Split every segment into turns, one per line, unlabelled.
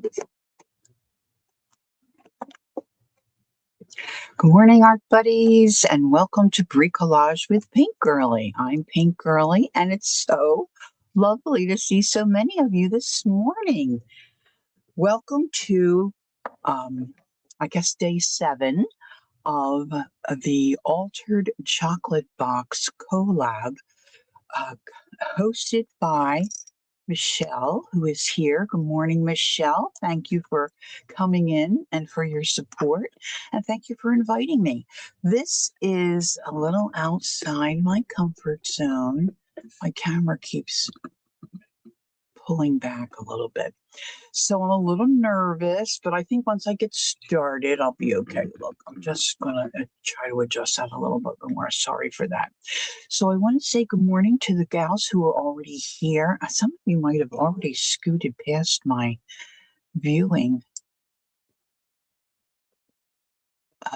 Good morning, art buddies, and welcome to Bricolage with Pink Girly. I'm Pink Girly, and it's so lovely to see so many of you this morning. Welcome to, I guess, day 7 of the Altered Chocolate Box collab, hosted by Michelle, who is here. Good morning, Michelle. Thank you for coming in and for your support. And thank you for inviting me. This is a little outside my comfort zone. My camera keeps pulling back a little bit. So I'm a little nervous, but I think once I get started, I'll be okay. Look, I'm just going to try to adjust that a little bit more. Sorry for that. So I want to say good morning to the gals who are already here. Some of you might have already scooted past my viewing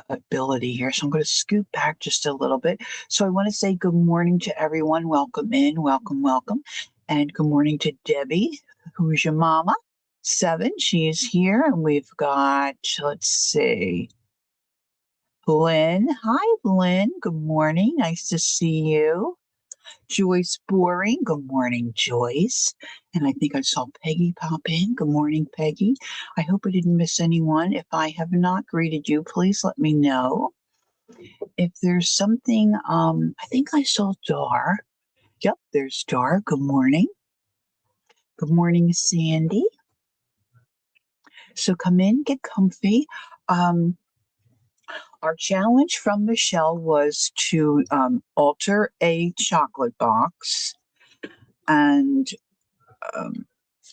ability here. So I'm going to scoot back just a little bit. So I want to say good morning to everyone. Welcome in. Welcome, welcome. And good morning to Debbie, who is your mama. 7, she is here. And we've got, let's see, Lynn. Hi, Lynn. Good morning. Nice to see you. Joyce Boring. Good morning, Joyce. And I think I saw Peggy pop in. Good morning, Peggy. I hope I didn't miss anyone. If I have not greeted you, please let me know. If there's something, I think I saw Dar. Yep, there's Dar. Good morning. Good morning, Sandy. So come in, get comfy. Our challenge from Michelle was to alter a chocolate box, and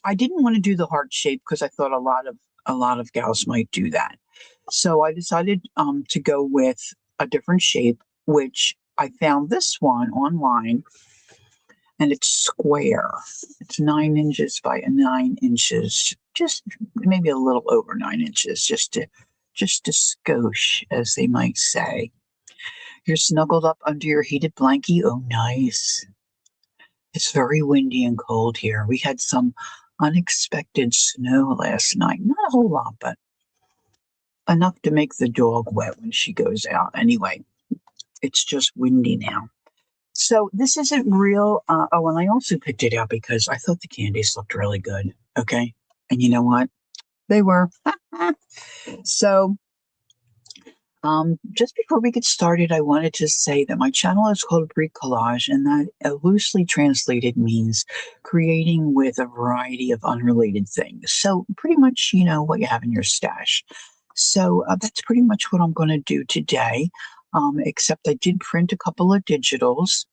I didn't want to do the heart shape because I thought a lot of gals might do that. So I decided to go with a different shape, which I found this one online, and it's square. It's 9 inches by 9 inches, just maybe a little over 9 inches, just a skosh, as they might say. You're snuggled up under your heated blankie. Oh, nice. It's very windy and cold here. We had some unexpected snow last night. Not a whole lot, but enough to make the dog wet when she goes out. Anyway, it's just windy now. So this isn't real. Oh, and I also picked it out because I thought the candies looked really good. Okay. And you know what? They were. So just before we get started, I wanted to say that my channel is called Bricolage, and that loosely translated means creating with a variety of unrelated things. So pretty much, you know, what you have in your stash. So that's pretty much what I'm going to do today, except I did print a couple of digitals.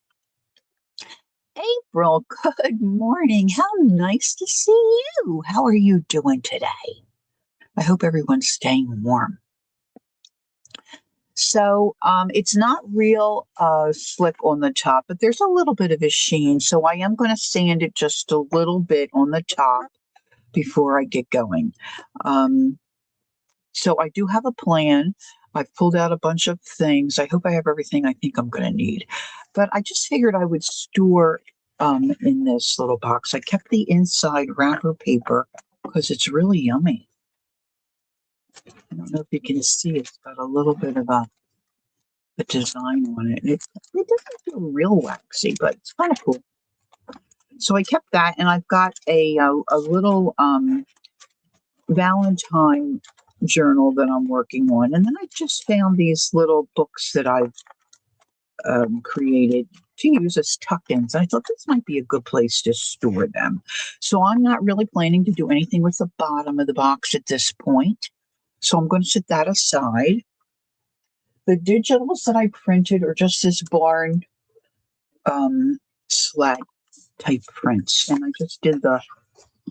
April, good morning. How nice to see you. How are you doing today? I hope everyone's staying warm. So it's not real slick on the top, but there's a little bit of a sheen. So I am going to sand it just a little bit on the top before I get going. So I do have a plan. I've pulled out a bunch of things. I hope I have everything I think I'm going to need. But I just figured I would store in this little box. I kept the inside wrapper paper because it's really yummy. I don't know if you can see, it's got a little bit of a design on it. It doesn't feel real waxy, but it's kind of cool. So I kept that, and I've got a little Valentine journal that I'm working on. And then I just found these little books that I've created to use as tuck-ins. I thought this might be a good place to store them. So I'm not really planning to do anything with the bottom of the box at this point. So I'm going to set that aside. The digitals that I printed are just this barn slat type prints. And I just did the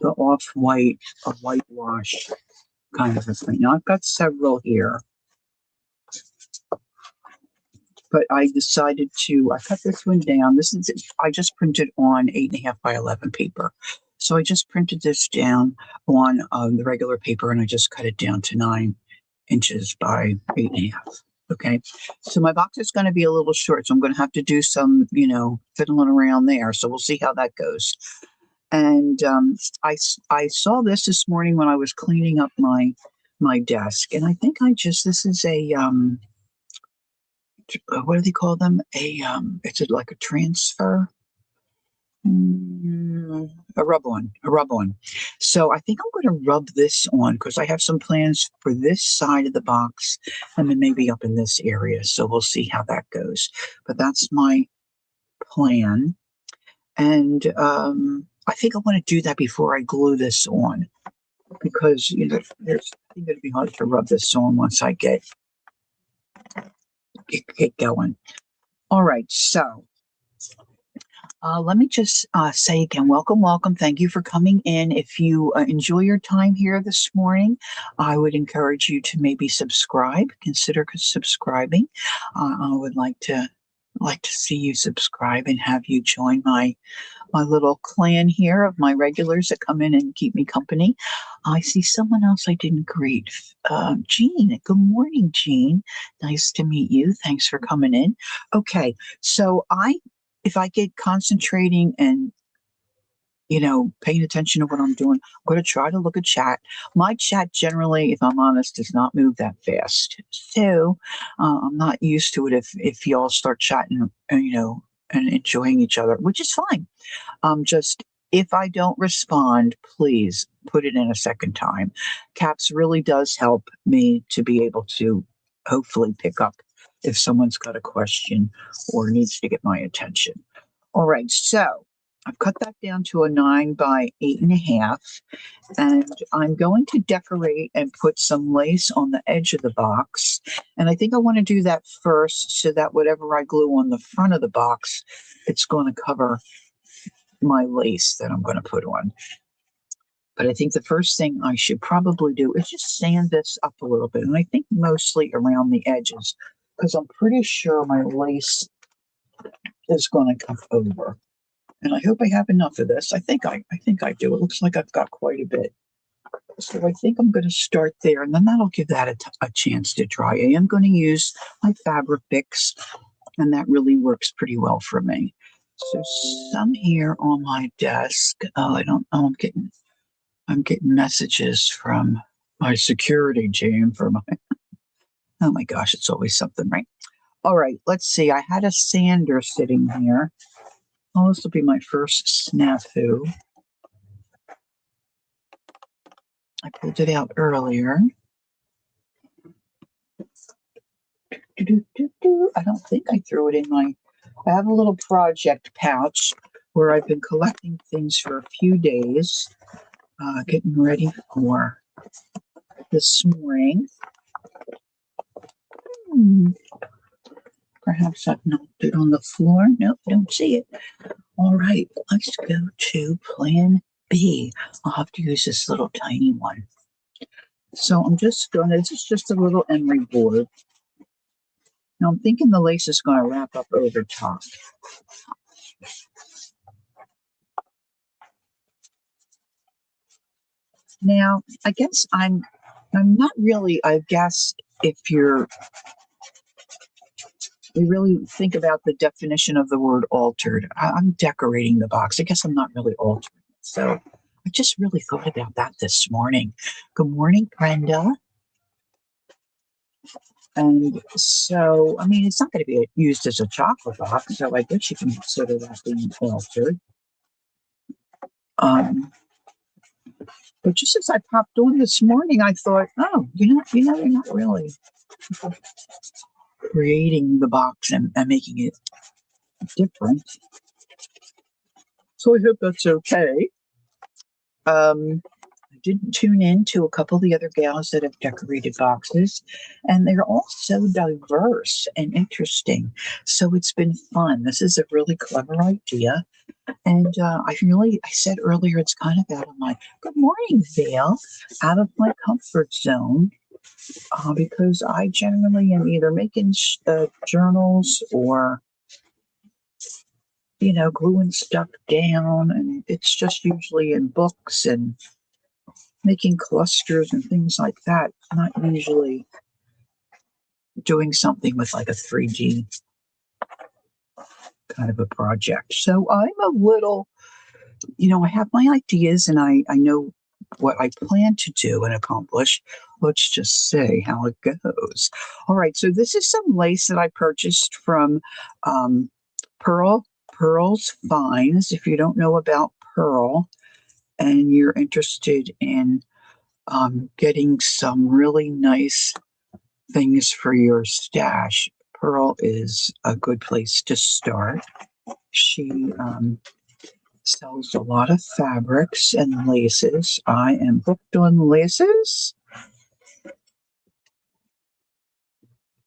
off-white, a whitewash kind of a thing. Now I've got several here. But I decided I cut this one down. I just printed on 8.5 by 11 paper. So I just printed this down on the regular paper, and I just cut it down to 9 inches by 8.5. Okay. So my box is going to be a little short, so I'm going to have to do some, fiddling around there. So we'll see how that goes. And I saw this morning when I was cleaning up my desk, and I think this is a what do they call them? It's like a transfer. A rub on. So I think I'm going to rub this on because I have some plans for this side of the box and then maybe up in this area. So we'll see how that goes. But that's my plan. And I think I want to do that before I glue this on because, I think it'd be hard to rub this on once I get going. All right. So let me just say again, welcome, welcome. Thank you for coming in. If you enjoy your time here this morning, I would encourage you to maybe subscribe. Consider subscribing. I would like to see you subscribe and have you join my little clan here of my regulars that come in and keep me company. I see someone else I didn't greet. Jean. Good morning, Jean. Nice to meet you. Thanks for coming in. Okay, so if I get concentrating and paying attention to what I'm doing, I'm going to try to look at chat. My chat generally, if I'm honest, does not move that fast. So I'm not used to it if y'all start chatting, and enjoying each other, which is fine. Just if I don't respond, please put it in a second time. Caps really does help me to be able to hopefully pick up if someone's got a question or needs to get my attention. All right, so I've cut that down to a 9 by 8.5, and I'm going to decorate and put some lace on the edge of the box. And I think I want to do that first so that whatever I glue on the front of the box, it's going to cover my lace that I'm going to put on. But I think the first thing I should probably do is just sand this up a little bit. And I think mostly around the edges, because I'm pretty sure my lace is going to come over. And I hope I have enough of this. I think I do. It looks like I've got quite a bit. So I think I'm going to start there, and then that'll give that a chance to dry. I am going to use my fabric picks, and that really works pretty well for me. So some here on my desk. Oh, I don't know. I'm getting messages from my security team for my. Oh my gosh, it's always something, right? All right, let's see. I had a sander sitting here. Oh, this will be my first snafu. I pulled it out earlier. I don't think I threw it in I have a little project pouch where I've been collecting things for a few days, getting ready for this morning. Perhaps I've knocked it on the floor. Nope, don't see it. All right, let's go to plan B. I'll have to use this little tiny one. So I'm just this is just a little emery board. Now I'm thinking the lace is going to wrap up over top. Now, I guess I'm not really, I guess if you really think about the definition of the word altered, I'm decorating the box. I guess I'm not really altering. So I just really thought about that this morning. Good morning, Brenda. And so, I mean, it's not going to be used as a chocolate box, so I guess you can consider that being altered. But just as I popped on this morning, I thought, oh, you're not really creating the box and making it different. So I hope that's okay. I did tune in to a couple of the other gals that have decorated boxes, and they're all so diverse and interesting. So it's been fun. This is a really clever idea. And I said earlier, it's kind of out of my, good morning, Vale, out of my comfort zone, because I generally am either making journals or, gluing stuff down. And it's just usually in books and making clusters and things like that. Not usually doing something with like a 3D kind of a project. So I'm a little I have my ideas and I know what I plan to do and accomplish. Let's just see how it goes. All right, so this is some lace that I purchased from um, Pearl's Finds. If you don't know about Pearl and you're interested in getting some really nice things for your stash, Pearl is a good place to start. She sells a lot of fabrics and laces. I am hooked on laces.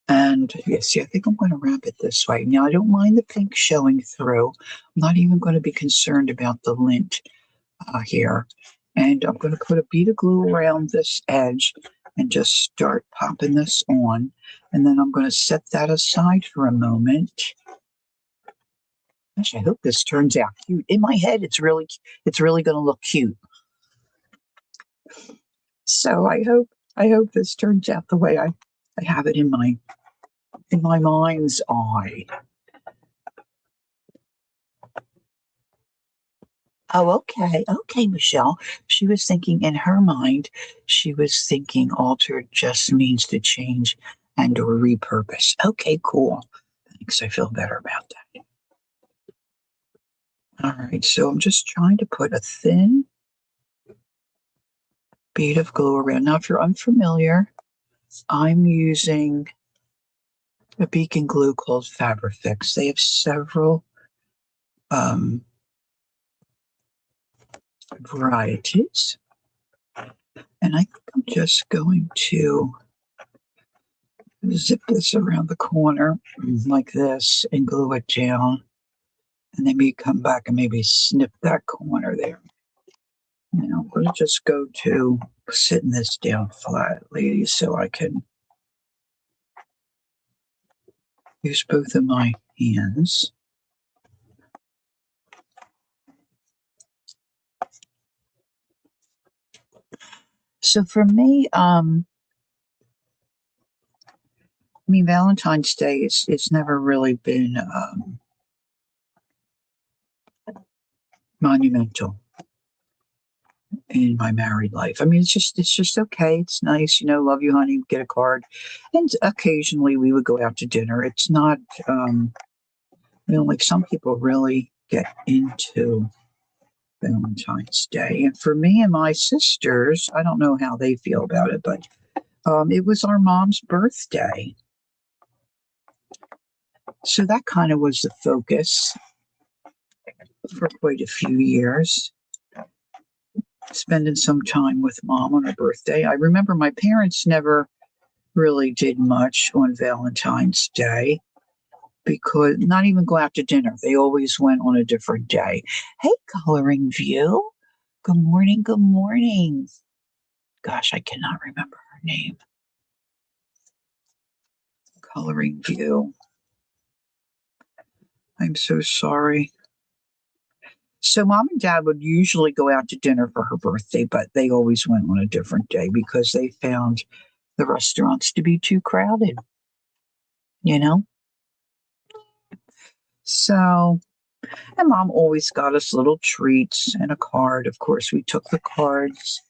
And yes, I think I'm going to wrap it this way. Now, I don't mind the pink showing through. I'm not even going to be concerned about the lint here. And I'm going to put a bead of glue around this edge and just start popping this on. And then I'm going to set that aside for a moment. Gosh, I hope this turns out cute. In my head, it's really going to look cute. So I hope this turns out the way I have it in my mind's eye. Oh, okay, Michelle. She was thinking in her mind, she was thinking altered just means to change and or repurpose. Okay, cool. Thanks. I feel better about that. All right, so I'm just trying to put a thin bead of glue around. Now, if you're unfamiliar, I'm using a beacon glue called Fabrifix. They have several varieties. And I think I'm just going to zip this around the corner like this and glue it down. And then maybe come back and maybe snip that corner there. Now I'm going to just go to sitting this down flat, ladies, so I can use both of my hands. So for me, Valentine's Day it's never really been monumental in my married life. It's just okay. It's nice, love you, honey, get a card. And occasionally we would go out to dinner. It's not like some people really get into Valentine's Day. And for me and my sisters, I don't know how they feel about it, but it was our mom's birthday. So that kind of was the focus for quite a few years, spending some time with mom on her birthday. I remember my parents never really did much on Valentine's Day because not even go out to dinner. They always went on a different day. Hey, Coloring View. Good morning. Good morning. Gosh, I cannot remember her name. Coloring View. I'm so sorry. So mom and dad would usually go out to dinner for her birthday, but they always went on a different day because they found the restaurants to be too crowded, So, and mom always got us little treats and a card. Of course, we took the cards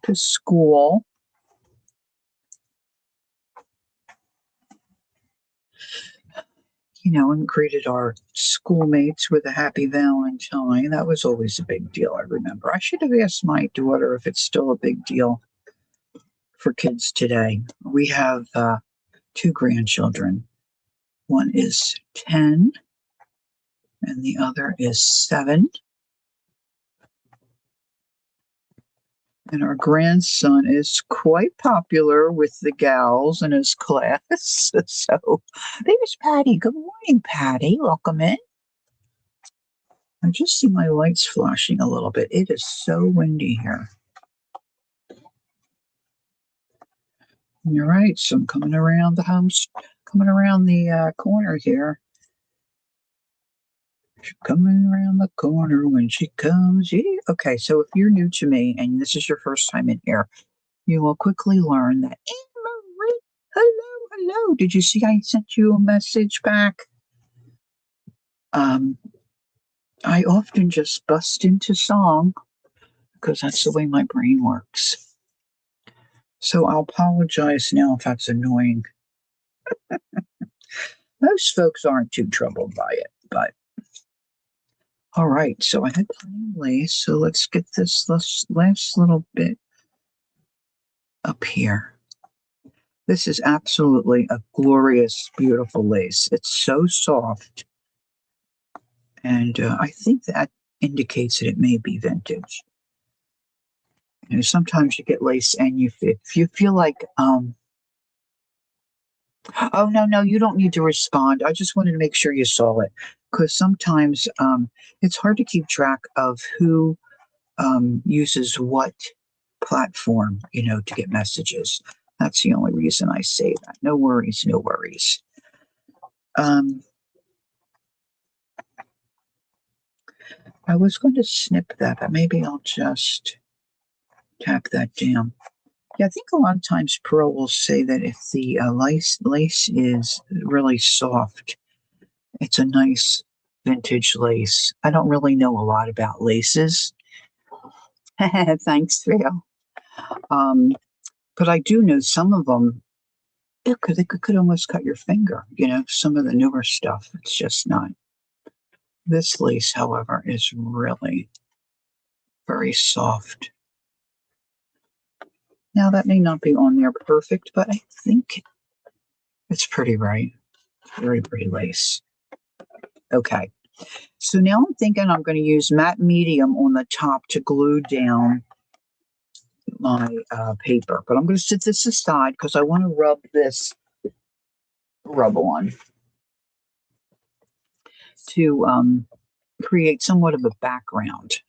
to school. And greeted our schoolmates with a happy Valentine. That was always a big deal, I remember. I should have asked my daughter if it's still a big deal for kids today. We have 2 grandchildren. One is 10 and the other is 7. And our grandson is quite popular with the gals in his class. So there's Patty. Good morning, Patty. Welcome in. I just see my lights flashing a little bit. It is so windy here. You're right. So I'm coming around the corner here. She's coming around the corner when she comes. Yeah. Okay, so if you're new to me and this is your first time in here, you will quickly learn that. Anne-Marie, hello. Did you see I sent you a message back? I often just bust into song because that's the way my brain works. So I'll apologize now if that's annoying. Most folks aren't too troubled by it, but all right. So I had plenty of lace. So let's get this last little bit up here. This is absolutely a glorious, beautiful lace. It's so soft. And I think that indicates that it may be vintage. You know, sometimes you get lace and if you feel like, oh, no, you don't need to respond. I just wanted to make sure you saw it because sometimes it's hard to keep track of who uses what platform, to get messages. That's the only reason I say that. No worries, no worries. I was going to snip that, but maybe I'll just tap that down. Yeah, I think a lot of times Pearl will say that if the lace is really soft, it's a nice vintage lace. I don't really know a lot about laces. Thanks, Phil. But I do know some of them, because they could almost cut your finger, some of the newer stuff. It's just not. This lace, however, is really very soft. Now, that may not be on there perfect, but I think it's pretty right. Very pretty lace. Okay. So now I'm thinking I'm going to use matte medium on the top to glue down my paper. But I'm going to set this aside because I want to rub this rub on to create somewhat of a background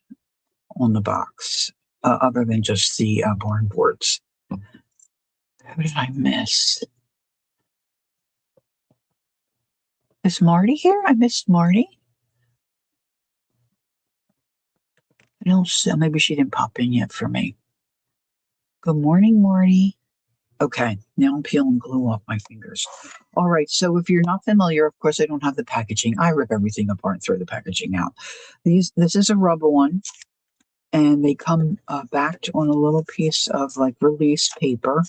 on the box, other than just the barn boards. Who did I miss? Is Marty here? I missed Marty. I don't see. Maybe she didn't pop in yet for me. Good morning, Marty. Okay, now I'm peeling glue off my fingers. All right, so if you're not familiar, of course, I don't have the packaging. I rip everything apart and throw the packaging out. This is a rubber one, and they come backed on a little piece of like release paper.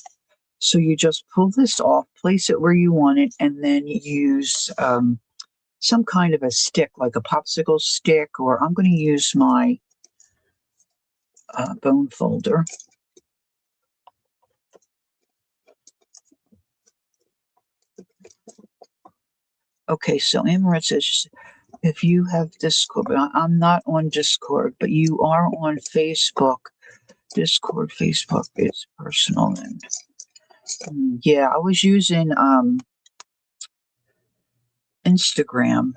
So you just pull this off, place it where you want it, and then use some kind of a stick, like a popsicle stick, or I'm going to use my bone folder. Okay, so Amaret says, if you have Discord, I'm not on Discord, but you are on Facebook. Discord, Facebook is personal. And yeah, I was using Instagram,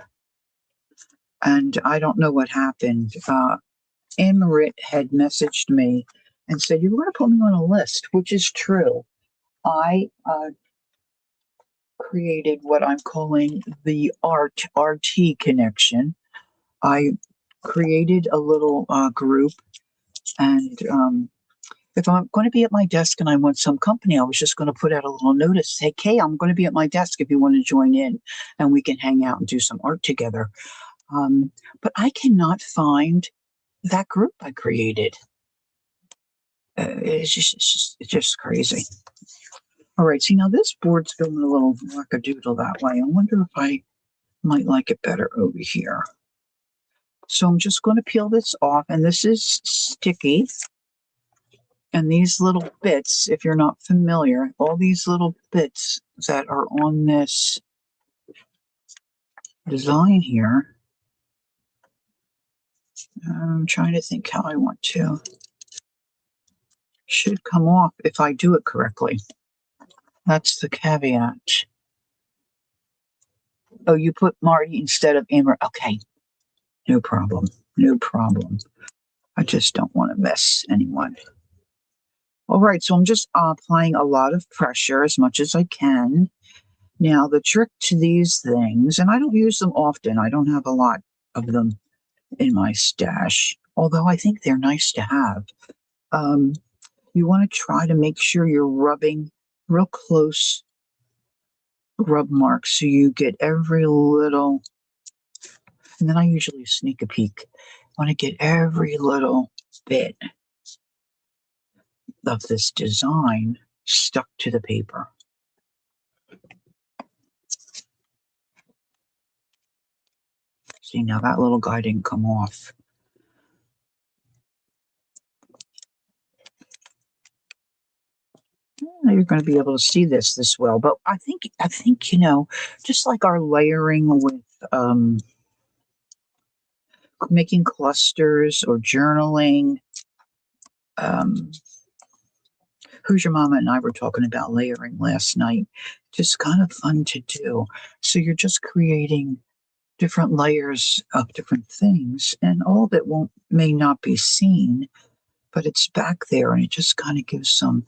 and I don't know what happened. Amaret had messaged me and said, you were going to put me on a list, which is true. I created what I'm calling the RT connection. I created a little group, and if I'm going to be at my desk and I want some company, I was just going to put out a little notice, say, hey, I'm going to be at my desk if you want to join in, and we can hang out and do some art together. But I cannot find that group I created. It's just crazy. All right, see, now this board's going a little wackadoodle that way. I wonder if I might like it better over here. So I'm just going to peel this off, and this is sticky. And these little bits, if you're not familiar, all these little bits that are on this design here, I'm trying to think how I want to, should come off if I do it correctly. That's the caveat. Oh, you put Marty instead of Amber. Okay, no problem. No problem. I just don't want to miss anyone. All right, so I'm just applying a lot of pressure as much as I can. Now, the trick to these things, and I don't use them often, I don't have a lot of them in my stash, although I think they're nice to have. You want to try to make sure you're rubbing real close rub marks so you get every little, And then I usually sneak a peek. I want to get every little bit of this design stuck to the paper. See, now that little guy didn't come off. You're going to be able to see this well, but I think just like our layering with making clusters or journaling. Who's Your Mama and I were talking about layering last night. Just kind of fun to do. So you're just creating different layers of different things, and all of it may not be seen, but it's back there, and it just kind of gives some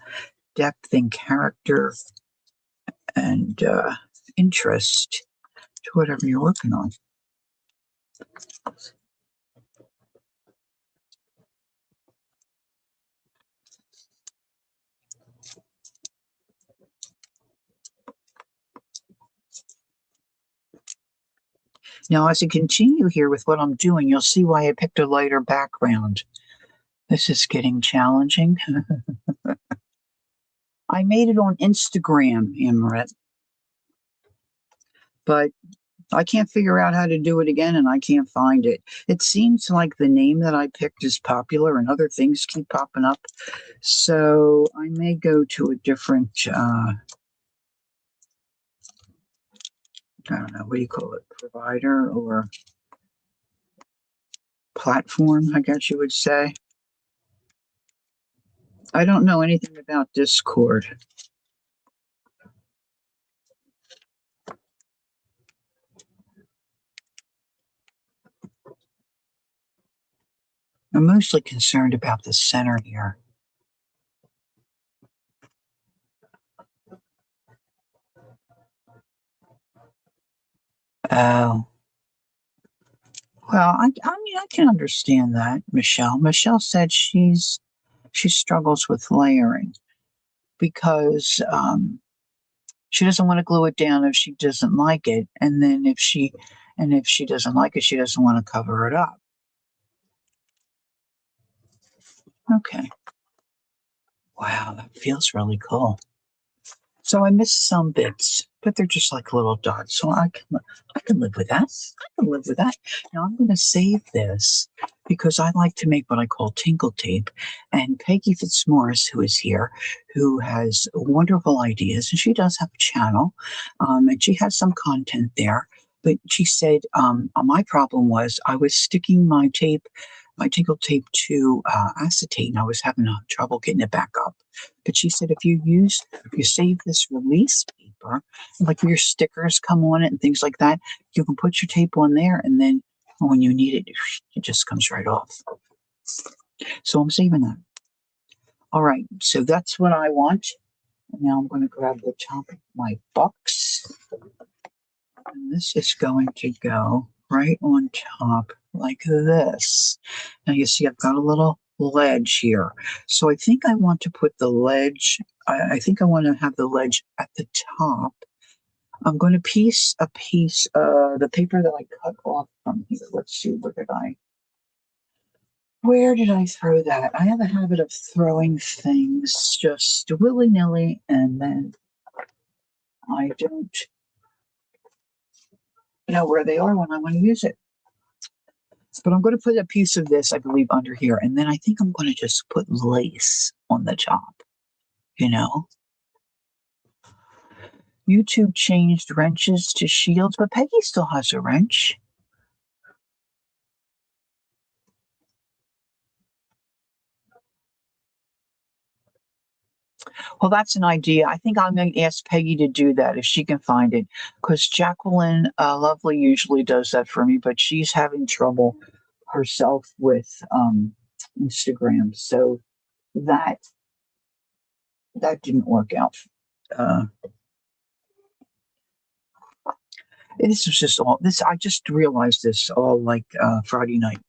depth and character and interest to whatever you're working on. Now, as I continue here with what I'm doing, you'll see why I picked a lighter background. This is getting challenging. I made it on Instagram, Amaret, but I can't figure out how to do it again, and I can't find it. It seems like the name that I picked is popular and other things keep popping up. So I may go to a different, I don't know, what do you call it, provider or platform, I guess you would say. I don't know anything about Discord. I'm mostly concerned about the center here. Oh. Well, I mean, I can understand that, Michelle. Michelle said she struggles with layering because she doesn't want to glue it down if she doesn't like it, and then if she doesn't like it, she doesn't want to cover it up. Okay. Wow, that feels really cool. So I missed some bits, but they're just like little dots. So I can live with that. I can live with that. Now I'm going to save this because I like to make what I call tinkle tape. And Peggy Fitzmaurice, who is here, who has wonderful ideas, and she does have a channel, and she has some content there. But she said my problem was I was sticking my tinkle tape to acetate, and I was having trouble getting it back up. But she said if you save this release paper, like your stickers come on it and things like that, you can put your tape on there, and then when you need it, it just comes right off. So I'm saving that. All right, so that's what I want. And now I'm going to grab the top of my box. And this is going to go right on top like this. Now you see I've got a little ledge here. So I think I want to put the ledge, I think I want to have the ledge at the top. I'm going to piece the paper that I cut off from here. Let's see, where did I throw that? I have a habit of throwing things just willy-nilly, and then I don't know where they are when I want to use it. But I'm going to put a piece of this, I believe, under here. And then I think I'm going to just put lace on the top, YouTube changed wrenches to shields, but Peggy still has a wrench. Well, that's an idea. I think I'm going to ask Peggy to do that if she can find it, because Jacqueline Lovely usually does that for me, but she's having trouble herself with Instagram, so that didn't work out. This was just all this. I just realized this all like Friday night,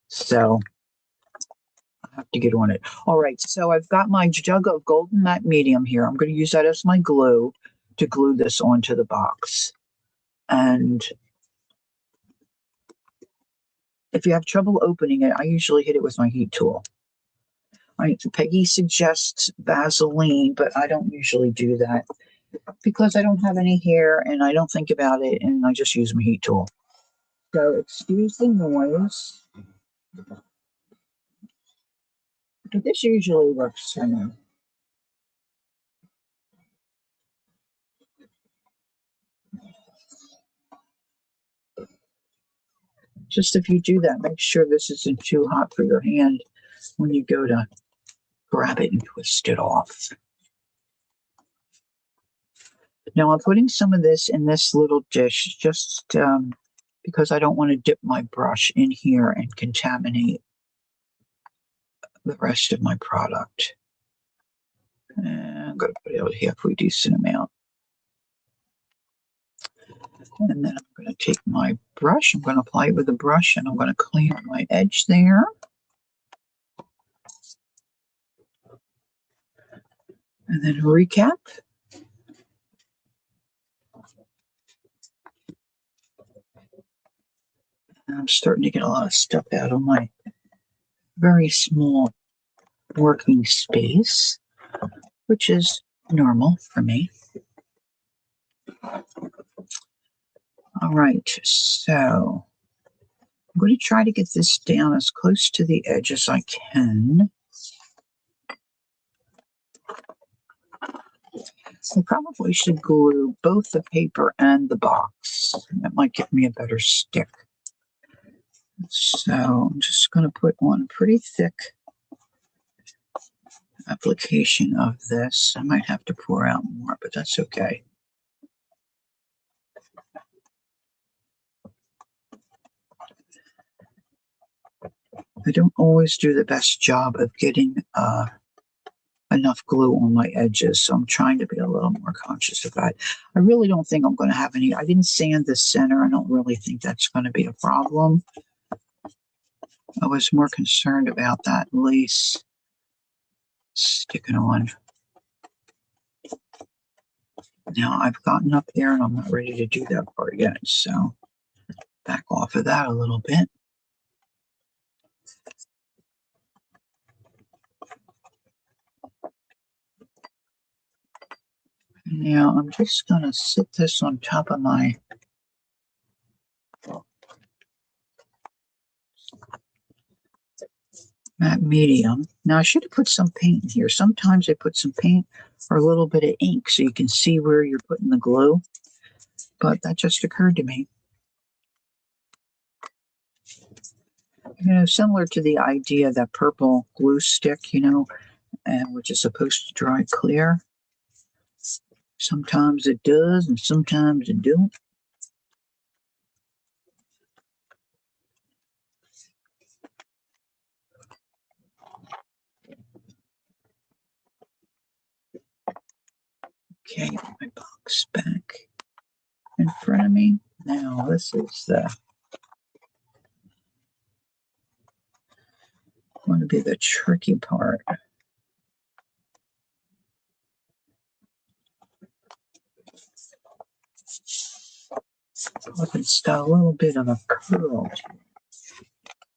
so I have to get on it. All right, so I've got my jug of golden matte medium here. I'm going to use that as my glue to glue this onto the box, and if you have trouble opening it, I usually hit it with my heat tool. Peggy suggests Vaseline, but I don't usually do that because I don't have any hair and I don't think about it and I just use my heat tool. So excuse the noise. But this usually works for me. Just if you do that, make sure this isn't too hot for your hand when you go to grab it and twist it off. Now I'm putting some of this in this little dish just because I don't want to dip my brush in here and contaminate the rest of my product. And I'm going to put out a halfway decent amount. And then I'm going to take my brush, I'm going to apply it with a brush, and I'm going to clean up my edge there. And then recap. And I'm starting to get a lot of stuff out of my very small working space, which is normal for me. All right, so I'm going to try to get this down as close to the edge as I can. I probably should glue both the paper and the box. That might give me a better stick. So I'm just going to put one pretty thick application of this. I might have to pour out more, but that's okay. I don't always do the best job of getting enough glue on my edges, so I'm trying to be a little more conscious of that. I really don't think I'm going to have any. I didn't sand the center. I don't really think that's going to be a problem. I was more concerned about that lace sticking on. Now I've gotten up there and I'm not ready to do that part yet, so back off of that a little bit. Now I'm just going to sit this on top of my matte medium. Now I should have put some paint in here. Sometimes I put some paint or a little bit of ink so you can see where you're putting the glue, but that just occurred to me. You know, similar to the idea of that purple glue stick, you know, and which is supposed to dry clear. Sometimes it does and sometimes it don't. Okay, my box back in front of me. Now this is going to be the tricky part. Look, it's got a little bit of a curl.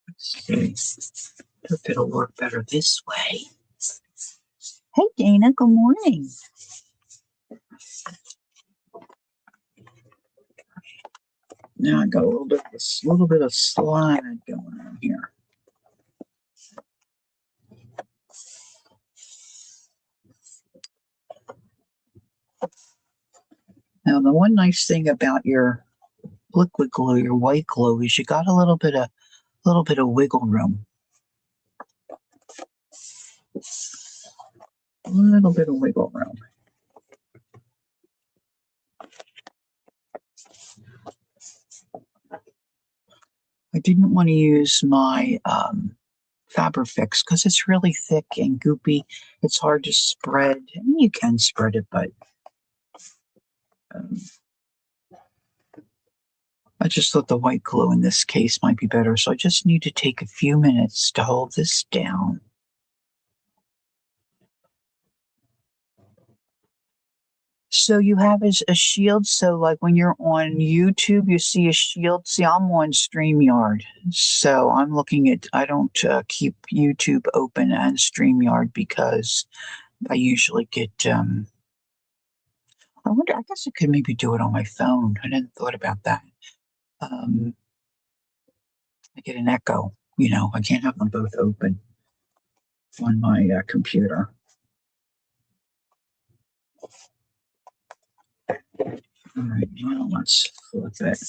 Let's see if it'll work better this way. Hey, Dana, good morning. Now I got a little bit of slime going on here. Now the one nice thing about your liquid glue, your white glue, is you got a little bit of wiggle room. A little bit of wiggle room. I didn't want to use my Fabrifix because it's really thick and goopy. It's hard to spread. I mean, you can spread it, but I just thought the white glue in this case might be better. So I just need to take a few minutes to hold this down. So you have a shield. So like when you're on YouTube, you see a shield. See, I'm on StreamYard. So I'm looking at, I don't keep YouTube open and StreamYard because I usually get, I wonder, I guess I could maybe do it on my phone. I didn't thought about that. Um, I get an echo, I can't have them both open on my computer. All right, now let's flip it.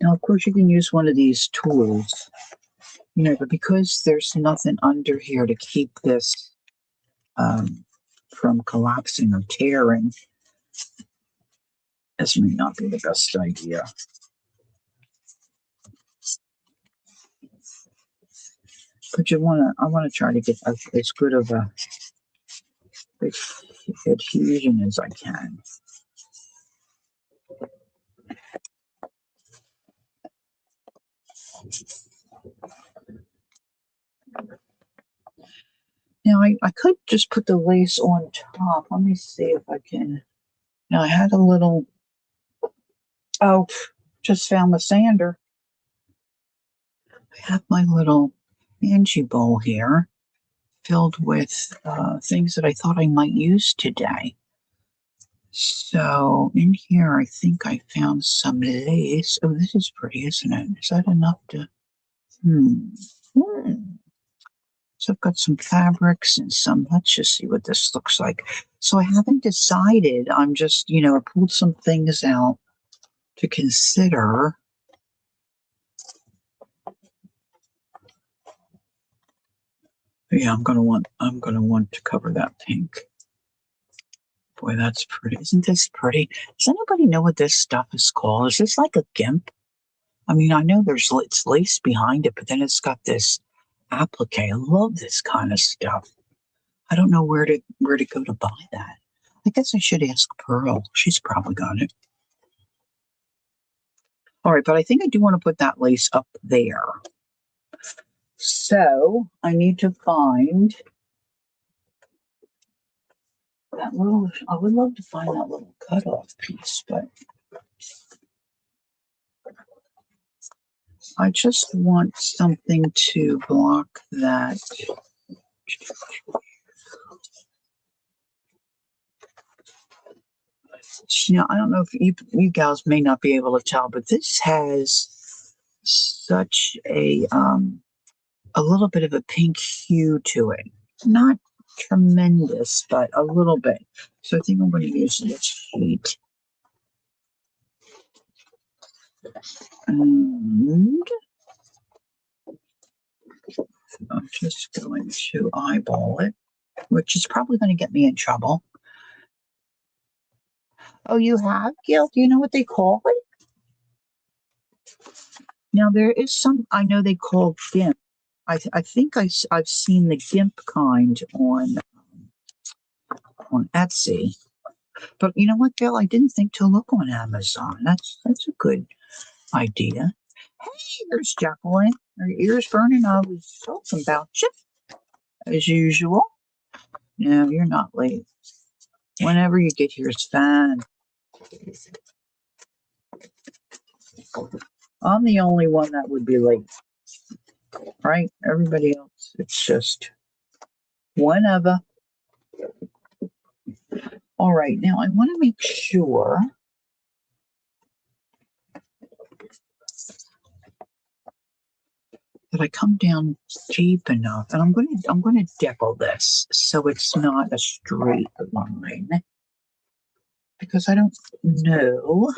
Now, of course, you can use one of these tools, but because there's nothing under here to keep this from collapsing or tearing, this may not be the best idea. But I want to try to get as good of a adhesion as I can. Now, I could just put the lace on top. Let me see if I can. Now, I had a little, just found the sander. I have my little Angie bowl here filled with things that I thought I might use today. So in here, I think I found some lace. Oh, this is pretty, isn't it? Is that enough to, So I've got some fabrics and let's just see what this looks like. So I haven't decided. I'm just, I pulled some things out to consider. Yeah, I'm gonna want to cover that pink. Boy, that's pretty. Isn't this pretty? Does anybody know what this stuff is called? Is this like a gimp? I mean, I know it's lace behind it, but then it's got this applique. I love this kind of stuff. I don't know where to go to buy that. I guess I should ask Pearl. She's probably got it. All right, but I think I do want to put that lace up there. So I need to find that little, I would love to find that little cutoff piece, but I just want something to block that. I don't know if you gals may not be able to tell, but this has such a little bit of a pink hue to it. Not tremendous, but a little bit. So I think I'm going to use this sheet. And I'm just going to eyeball it, which is probably going to get me in trouble. Oh, you have, Gil? Do you know what they call it? Now, there is some, I know they call GIMP. I think I've seen the GIMP kind on Etsy. But you know what, Gil? I didn't think to look on Amazon. That's a good idea. Hey, there's Jacqueline. Her ears burning. I was talking about you, as usual. No, you're not late. Whenever you get here, it's fine. I'm the only one that would be late, right? Everybody else, it's just whenever. All right, now I want to make sure that I come down deep enough, and I'm going to deckle this so it's not a straight line, because I don't know.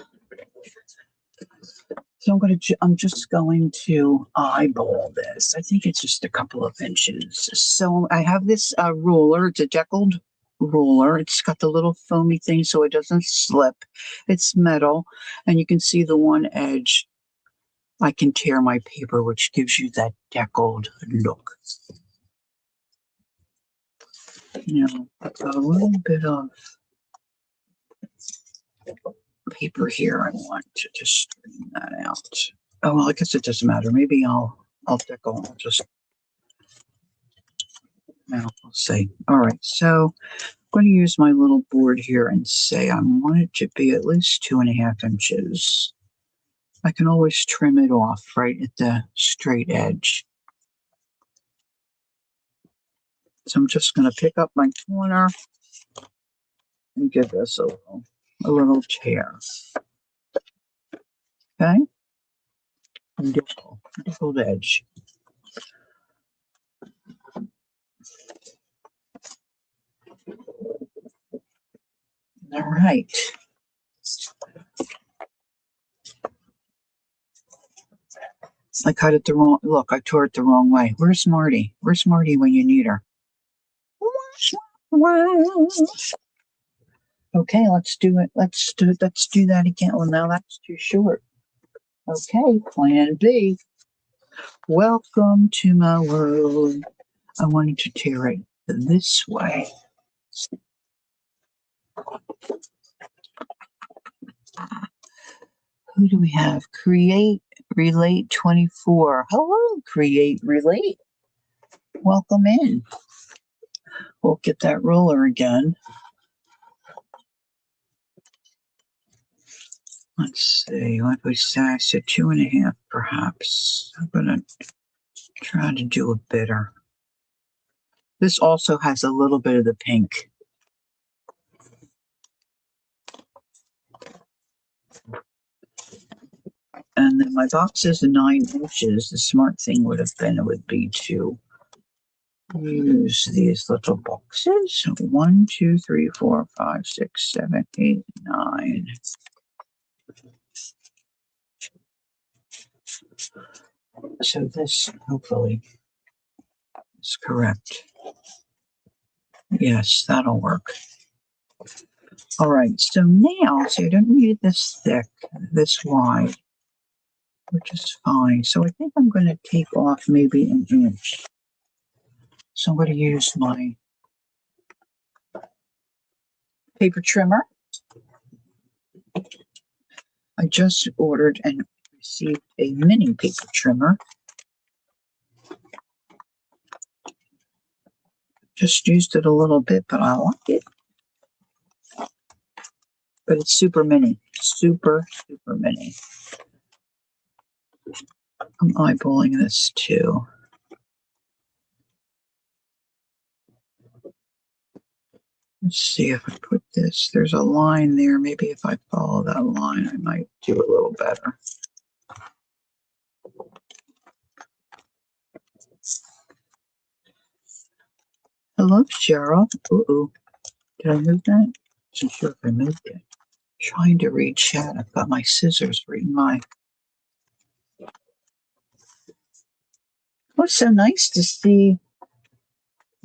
So I'm just going to eyeball this. I think it's just a couple of inches. So I have this ruler. It's a deckled ruler. It's got the little foamy thing so it doesn't slip. It's metal, and you can see the one edge. I can tear my paper, which gives you that deckled look. I've got a little bit of paper here. I want to just straighten that out. Oh, well, I guess it doesn't matter. Maybe I'll deckle. I'll just, now we'll see. All right, so I'm going to use my little board here and say I want it to be at least 2.5 inches. I can always trim it off right at the straight edge. So I'm just going to pick up my corner and give this a little tear. Okay? Dickled edge. All right. I cut it the wrong, look, I tore it the wrong way. Where's Marty? Where's Marty when you need her? Okay, let's do it. Let's do that again. Well, now that's too short. Okay, plan B. Welcome to my world. I wanted to tear it this way. Who do we have? Create, Relate 24. Hello, Create, Relate. Welcome in. We'll get that ruler again. Let's see, what we say? I said 2.5 perhaps. I'm going to try to do a bitter. This also has a little bit of the pink. And then my box is 9 inches. The smart thing would be to use these little boxes. 1, 2, 3, 4, 5, 6, 7, 8, 9. So this hopefully is correct. Yes, that'll work. All right, so now, so I don't need it this thick, this wide, which is fine. So I think I'm going to take off maybe an inch. So I'm going to use my paper trimmer. I just ordered and received a mini paper trimmer. Just used it a little bit, but I like it. But it's super mini, super mini. I'm eyeballing this too. Let's see if I put this. There's a line there. Maybe if I follow that line, I might do a little better. Hello, Cheryl. Ooh, did I move that? Wasn't sure if I moved it. Trying to read chat. I've got my scissors reading my. Oh, it's so nice to see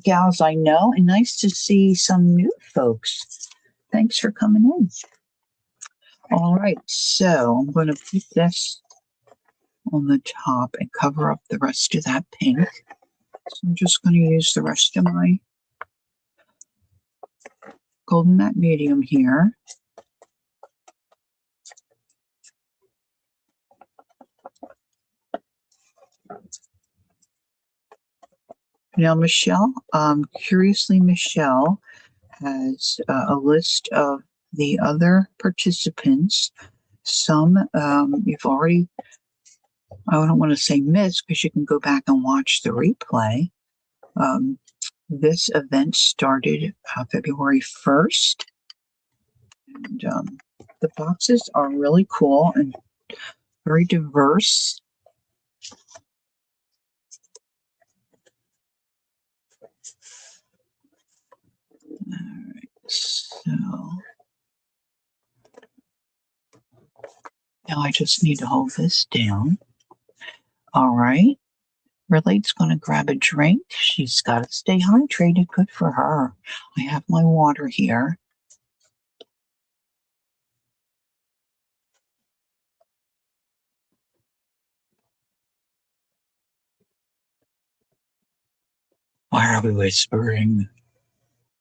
gals I know, and nice to see some new folks. Thanks for coming in. All right, so I'm going to put this on the top and cover up the rest of that pink. So I'm just going to use the rest of my golden matte medium here. Now, Michelle, curiously, Michelle has a list of the other participants. Some you've already, I don't want to say missed because you can go back and watch the replay. This event started February 1st. And the boxes are really cool and very diverse. All right, so now I just need to hold this down. All right. Relate's going to grab a drink. She's got to stay hydrated. Good for her. I have my water here. Why are we whispering?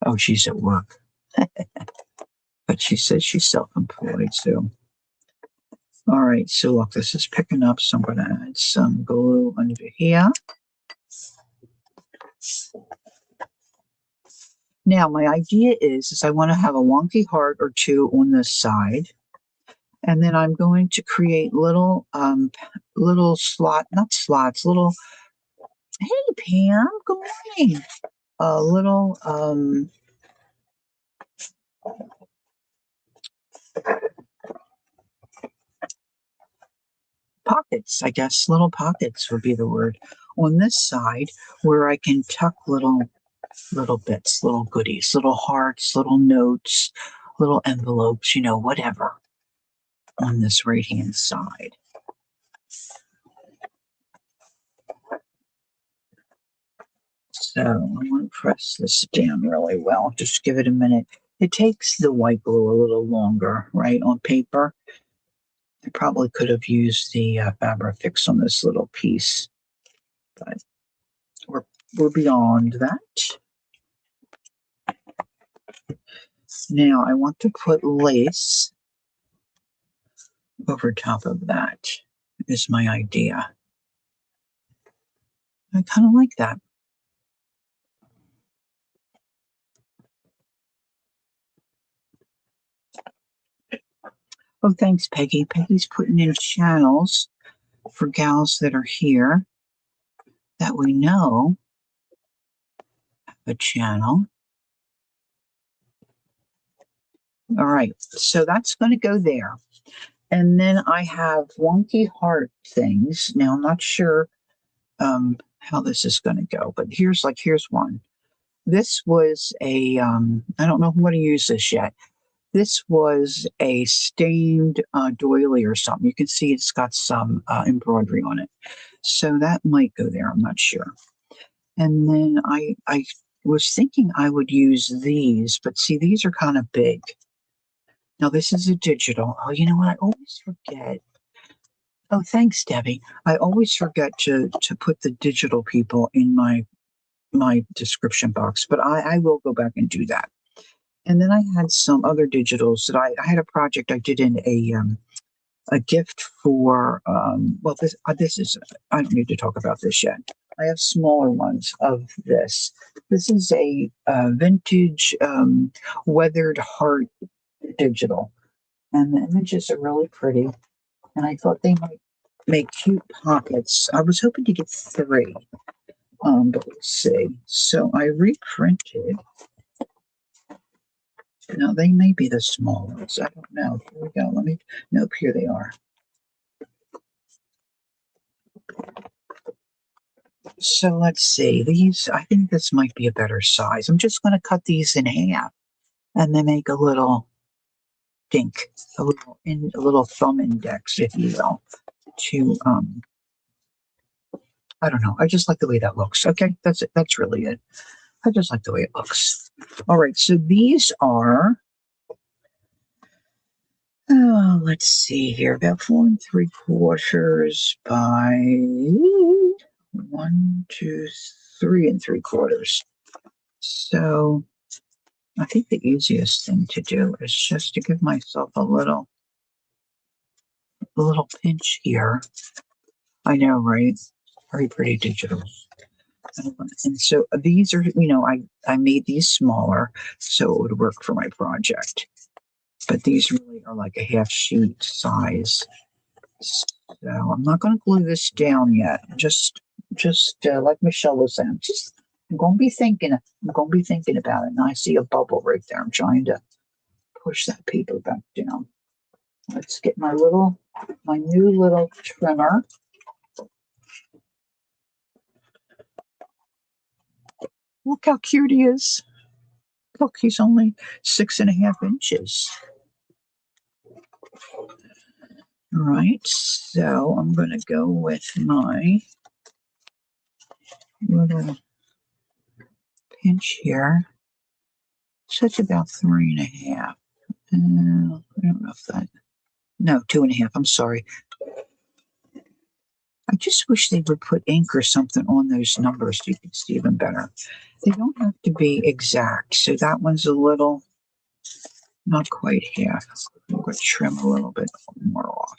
Oh, she's at work. But she says she's self-employed, so. All right, so look, this is picking up, so I'm going to add some glue under here. Now, my idea is I want to have a wonky heart or two on this side. And then I'm going to create little, little not slots, little, hey, Pam, good morning. Little, pockets, I guess. Little pockets would be the word on this side where I can tuck little bits, little goodies, little hearts, little notes, little envelopes, whatever on this right hand side. So I want to press this down really well. Just give it a minute. It takes the white glue a little longer, right, on paper. I probably could have used the Fabrifix on this little piece, but we're beyond that. Now I want to put lace over top of that, is my idea. I kind of like that. Oh, thanks, Peggy. Peggy's putting in channels for gals that are here that we know have a channel. All right, so that's going to go there. And then I have wonky heart things. Now, I'm not sure how this is going to go, but here's one. This was a, I don't know if I'm going to use this yet. This was a stained doily or something. You can see it's got some embroidery on it. So that might go there. I'm not sure. And then I was thinking I would use these, but see, these are kind of big. Now, this is a digital. Oh, you know what? I always forget. Oh, thanks, Debbie. I always forget to put the digital people in my description box, but I will go back and do that. And then I had some other digitals that I had a project I did in a gift for well, this is, I don't need to talk about this yet. I have smaller ones of this. This is a vintage weathered heart digital, and the images are really pretty, and I thought they might make cute pockets. I was hoping to get 3, but let's see. So I reprinted. Now they may be the small ones. I don't know. Here we go. Nope, here they are. So let's see. These, I think this might be a better size. I'm just going to cut these in half and then make a little dink, a little thumb index, if you will, to I don't know. I just like the way that looks. Okay, that's it. That's really it. I just like the way it looks. All right, so these are, let's see here, about 4 3/4 by 1, 2, 3 3/4. So I think the easiest thing to do is just to give myself a little pinch here. I know, right? Very pretty digital. And so these are, I made these smaller so it would work for my project. But these really are like a half sheet size. So I'm not going to glue this down yet. Just like Michelle was saying, I'm going to be thinking about it. And I see a bubble right there. I'm trying to push that paper back down. Let's get my new little trimmer. Look how cute he is. Look, he's only 6.5 inches. All right, so I'm going to go with my little pinch here. So it's about 3.5. I don't know if that, no, 2.5. I'm sorry. I just wish they would put ink or something on those numbers so you can see them better. They don't have to be exact. So that one's a little, not quite half. I'm going to trim a little bit more off.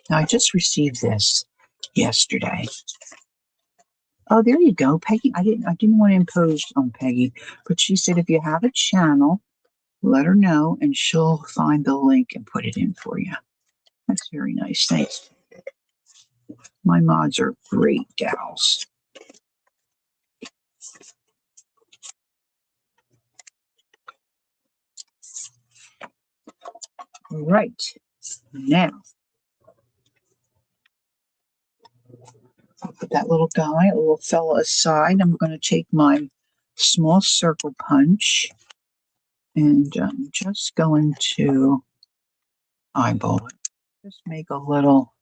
Now, I just received this yesterday. Oh, there you go, Peggy. I didn't want to impose on Peggy, but she said if you have a channel, let her know and she'll find the link and put it in for you. That's very nice. Thanks. My mods are great gals. All right. Now, I'll put that little fella aside. I'm going to take my small circle punch and I'm just going to eyeball it. Just make a little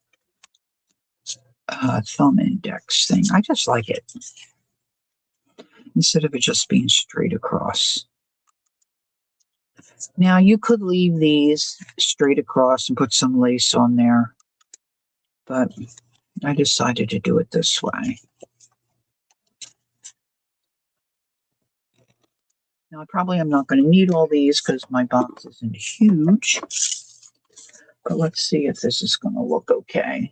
thumb index thing. I just like it instead of it just being straight across. Now you could leave these straight across and put some lace on there, but I decided to do it this way. Now I probably am not going to need all these because my box isn't huge, but let's see if this is going to look okay.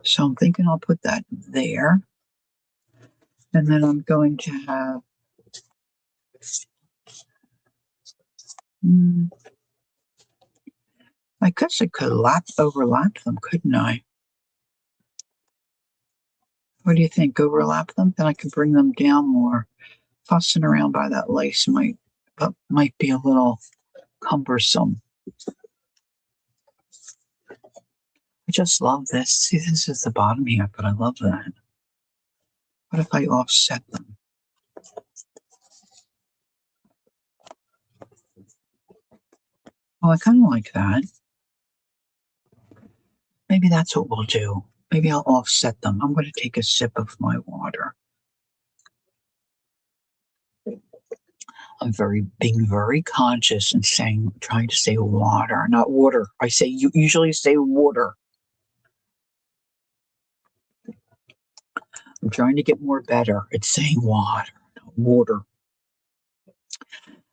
So I'm thinking I'll put that there. And then I'm going to have I guess I could overlap them, couldn't I? What do you think? Overlap them? Then I could bring them down more. Fussing around by that lace might be a little cumbersome. I just love this. See, this is the bottom half, but I love that. What if I offset them? Oh, I kind of like that. Maybe that's what we'll do. Maybe I'll offset them. I'm going to take a sip of my water. I'm being very conscious and trying to say water, not water. You usually say water. I'm trying to get more better at saying water, not water.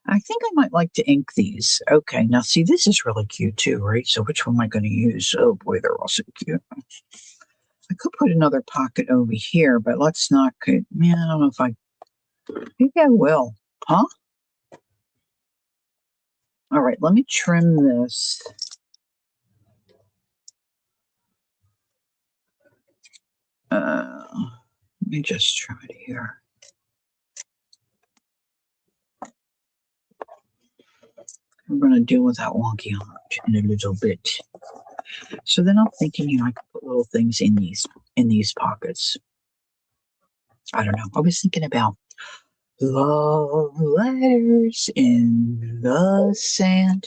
I think I might like to ink these. Okay, now see, this is really cute too, right? So which one am I going to use? Oh boy, they're all so cute. I could put another pocket over here, but let's not. I don't know if maybe I will. Huh? All right, let me trim this. Let me just try it here. I'm going to deal with that wonky heart in a little bit. So then I'm thinking, I could put little things in these pockets. I don't know. I was thinking about love letters in the sand.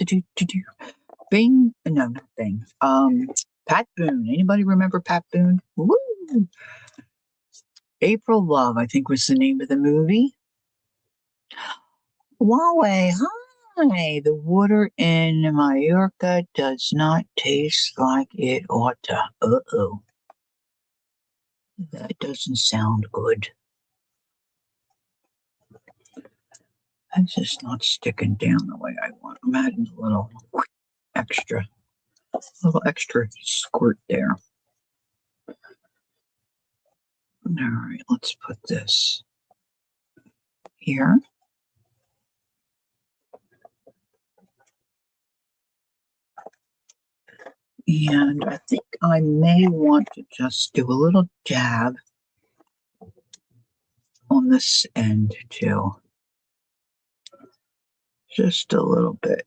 Bing. No, not Bing. Pat Boone. Anybody remember Pat Boone? Woo! April Love, I think was the name of the movie. Huawei, hi. The water in Mallorca does not taste like it ought to. Uh-oh. That doesn't sound good. That's just not sticking down the way I want. I'm adding a little extra squirt there. All right, let's put this here. And I think I may want to just do a little dab on this end too. Just a little bit.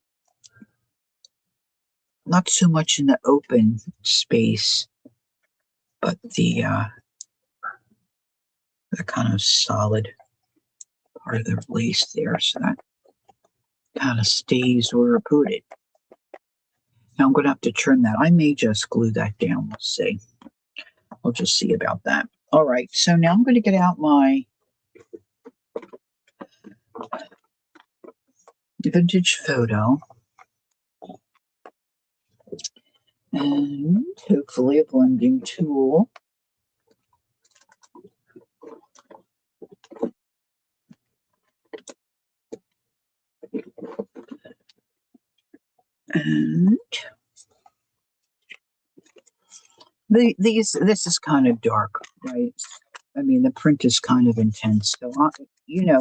Not so much in the open space, but the kind of solid part of the lace there, so that kind of stays where I put it. Now I'm going to have to trim that. I may just glue that down. We'll see. We'll just see about that. All right, so now I'm going to get out my vintage photo and hopefully a blending tool. And this is kind of dark, right? I mean, the print is kind of intense, so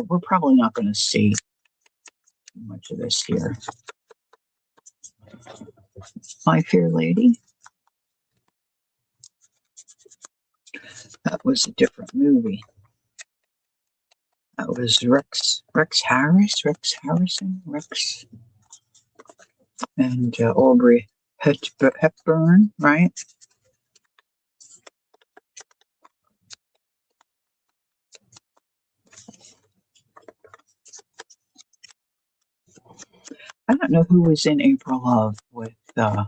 we're probably not going to see too much of this here. My Fair Lady. That was a different movie. That was Rex Harrison, and Aubrey Hepburn, right? I don't know who was in April Love with Pat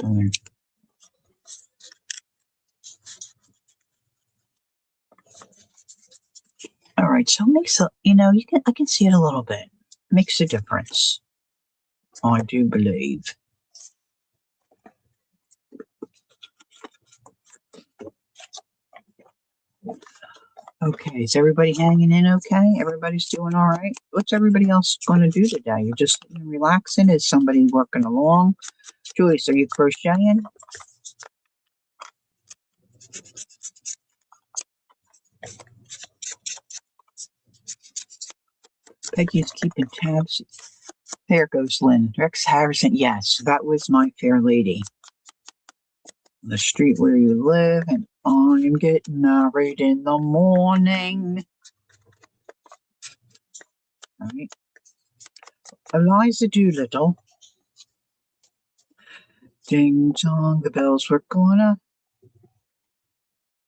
Boone. All right, so it makes I can see it a little bit. Makes a difference. I do believe. Okay, is everybody hanging in okay? Everybody's doing all right? What's everybody else going to do today? You're just sitting and relaxing? Is somebody working along? Joyce, are you crocheting? Peggy's keeping tabs. There goes Lynn. Rex Harrison. Yes, that was My Fair Lady. The street where you live, and I'm getting married in the morning. All right. Eliza Doolittle. Ding dong, the bells were gonna.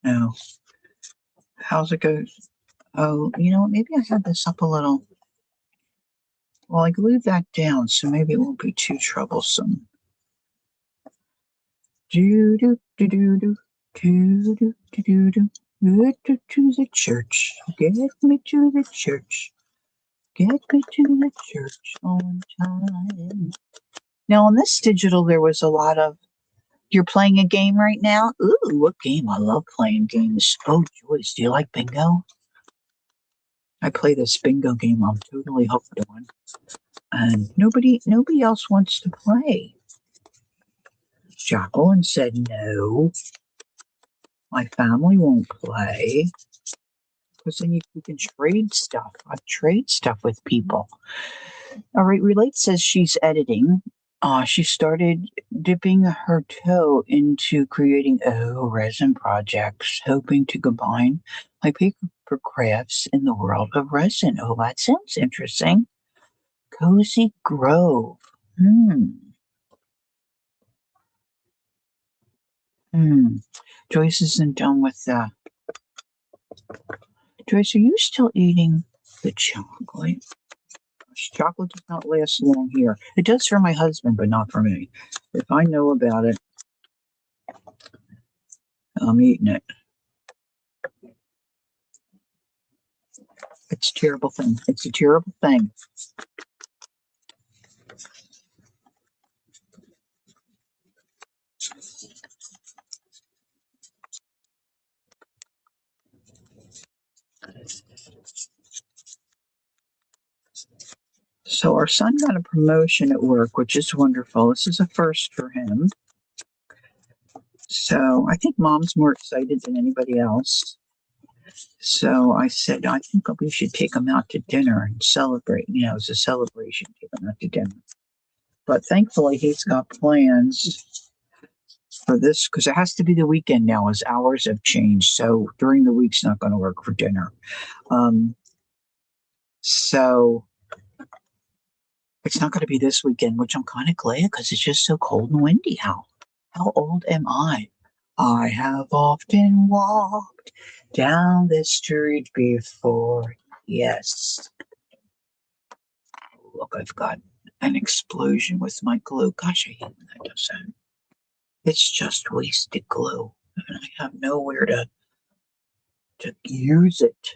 No. How's it go? Oh, you know what? Maybe I had this up a little. Well, I glued that down, so maybe it won't be too troublesome. Do do do do do do do do do. Get to the church. Get me to the church. Get me to the church on time. Now, on this digital, there was a lot of. You're playing a game right now? Ooh, what game? I love playing games. Oh, Joyce, do you like bingo? I play this bingo game I'm totally hooked on. And nobody else wants to play. Jacqueline said no. My family won't play. Because then you can trade stuff. I trade stuff with people. All right, Relate says she's editing. She started dipping her toe into creating resin projects, hoping to combine my paper crafts in the world of resin. Oh, that sounds interesting. Cozy Grove. Joyce isn't done with that. Joyce, are you still eating the chocolate? Chocolate does not last long here. It does for my husband, but not for me. If I know about it, I'm eating it. It's a terrible thing. It's a terrible thing. So our son got a promotion at work, which is wonderful. This is a first for him. So I think mom's more excited than anybody else. So I said, I think we should take him out to dinner and celebrate. It's a celebration, take him out to dinner. But thankfully, he's got plans for this because it has to be the weekend now as hours have changed. So during the week's not going to work for dinner. So it's not going to be this weekend, which I'm kind of glad because it's just so cold and windy. How old am I? I have often walked down this street before. Yes. Look, I've got an explosion with my glue. Gosh, I hate when that does that. It's just wasted glue, and I have nowhere to use it.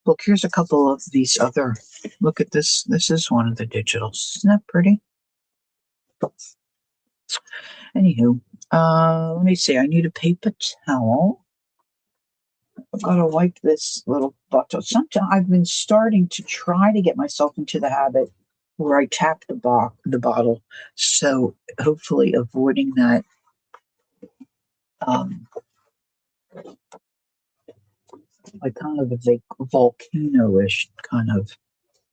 Look, here's a couple of these other. Look at this. This is one of the digitals. Isn't that pretty? Anywho, let me see. I need a paper towel. I've got to wipe this little bottle. Sometimes I've been starting to try to get myself into the habit where I tap the bottle. So hopefully avoiding that um, like kind of a volcano-ish kind of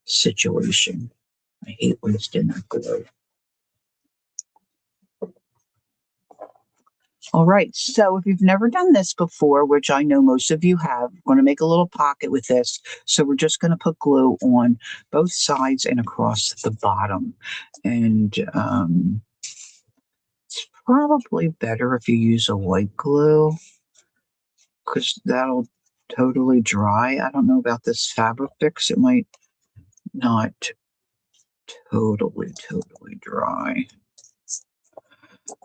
situation. I hate wasting that glue. All right, so if you've never done this before, which I know most of you have, we're going to make a little pocket with this. So we're just going to put glue on both sides and across the bottom. And it's probably better if you use a white glue because that'll totally dry. I don't know about this fabric fix. It might not totally dry,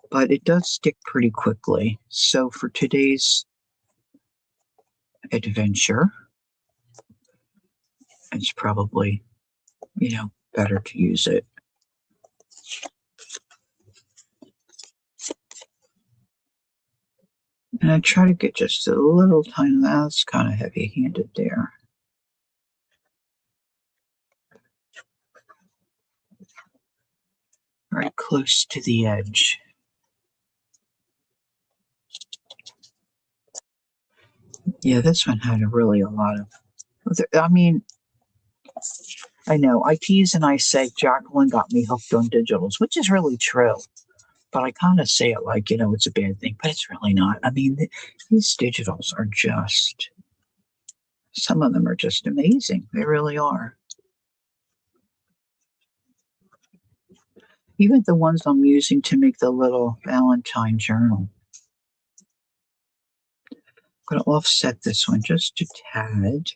but it does stick pretty quickly. So for today's adventure, it's probably, better to use it. And I try to get just a little tiny, that's kind of heavy-handed there. Right close to the edge. Yeah, this one had really a lot of, I mean, I know, I tease and I say Jacqueline got me hooked on digitals, which is really true. But I kind of say it like, it's a bad thing, but it's really not. I mean, these digitals are just, some of them are just amazing. They really are. Even the ones I'm using to make the little Valentine journal. I'm going to offset this one just a tad.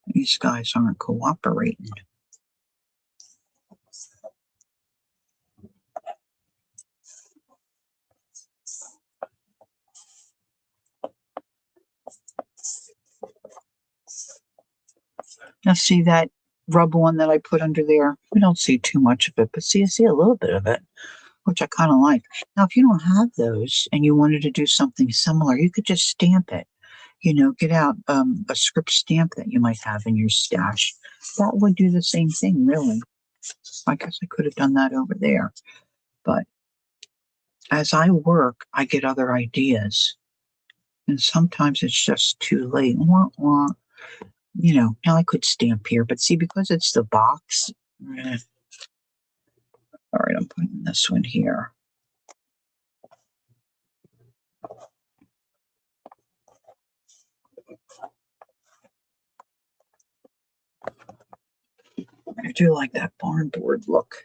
These guys aren't cooperating. Now see that rub one that I put under there? We don't see too much of it, but see, I see a little bit of it, which I kind of like. Now, if you don't have those and you wanted to do something similar, you could just stamp it. Get out a script stamp that you might have in your stash. That would do the same thing, really. I guess I could have done that over there. But as I work, I get other ideas. And sometimes it's just too late. Wah, wah. Now I could stamp here, but see, because it's the box. All right, I'm putting this one here. I do like that barn board look.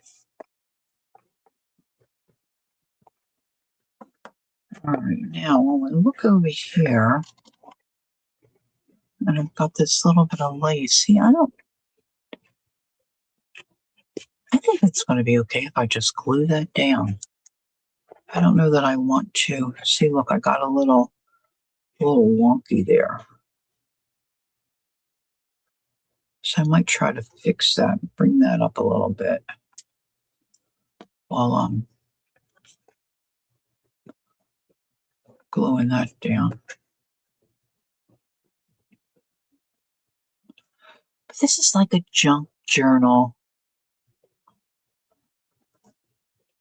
All right, now when we look over here, and I've got this little bit of lace. See, I think it's going to be okay if I just glue that down. I don't know that I want to. See, look, I got a little wonky there. So I might try to fix that, bring that up a little bit while I'm gluing that down. But this is like a junk journal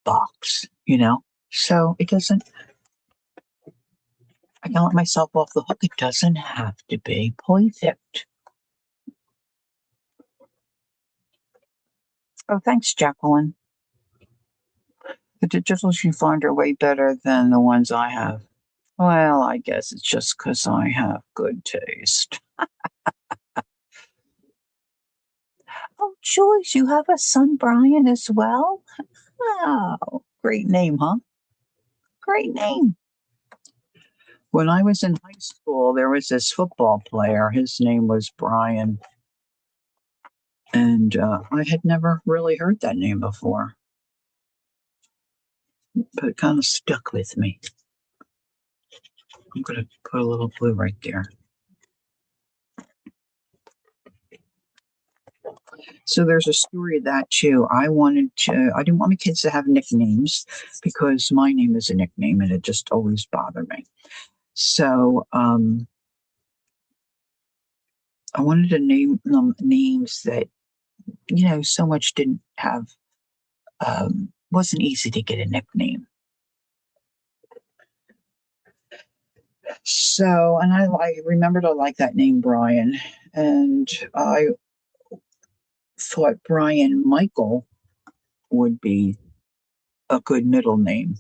box, So it doesn't, I can't let myself off the hook. It doesn't have to be perfect. Oh, thanks, Jacqueline. The digitals you find are way better than the ones I have. Well, I guess it's just because I have good taste. Oh, Joyce, you have a son, Brian, as well? Oh, great name, huh? Great name. When I was in high school, there was this football player. His name was Brian. And I had never really heard that name before. But it kind of stuck with me. I'm going to put a little glue right there. So there's a story of that too. I didn't want my kids to have nicknames because my name is a nickname and it just always bothered me. So I wanted to name them names that, so much didn't have, wasn't easy to get a nickname. So, and I remembered I like that name, Brian. And I thought Brian Michael would be a good middle name.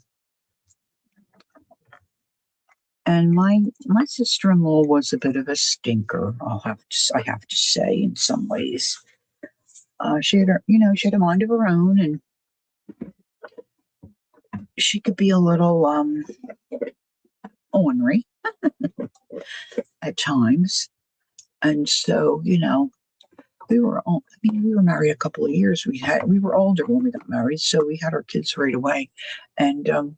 And my sister-in-law was a bit of a stinker. I have to say, in some ways, she had she had a mind of her own, and she could be a little ornery at times. And so, we were married a couple of years. We were older when we got married, so we had our kids right away. And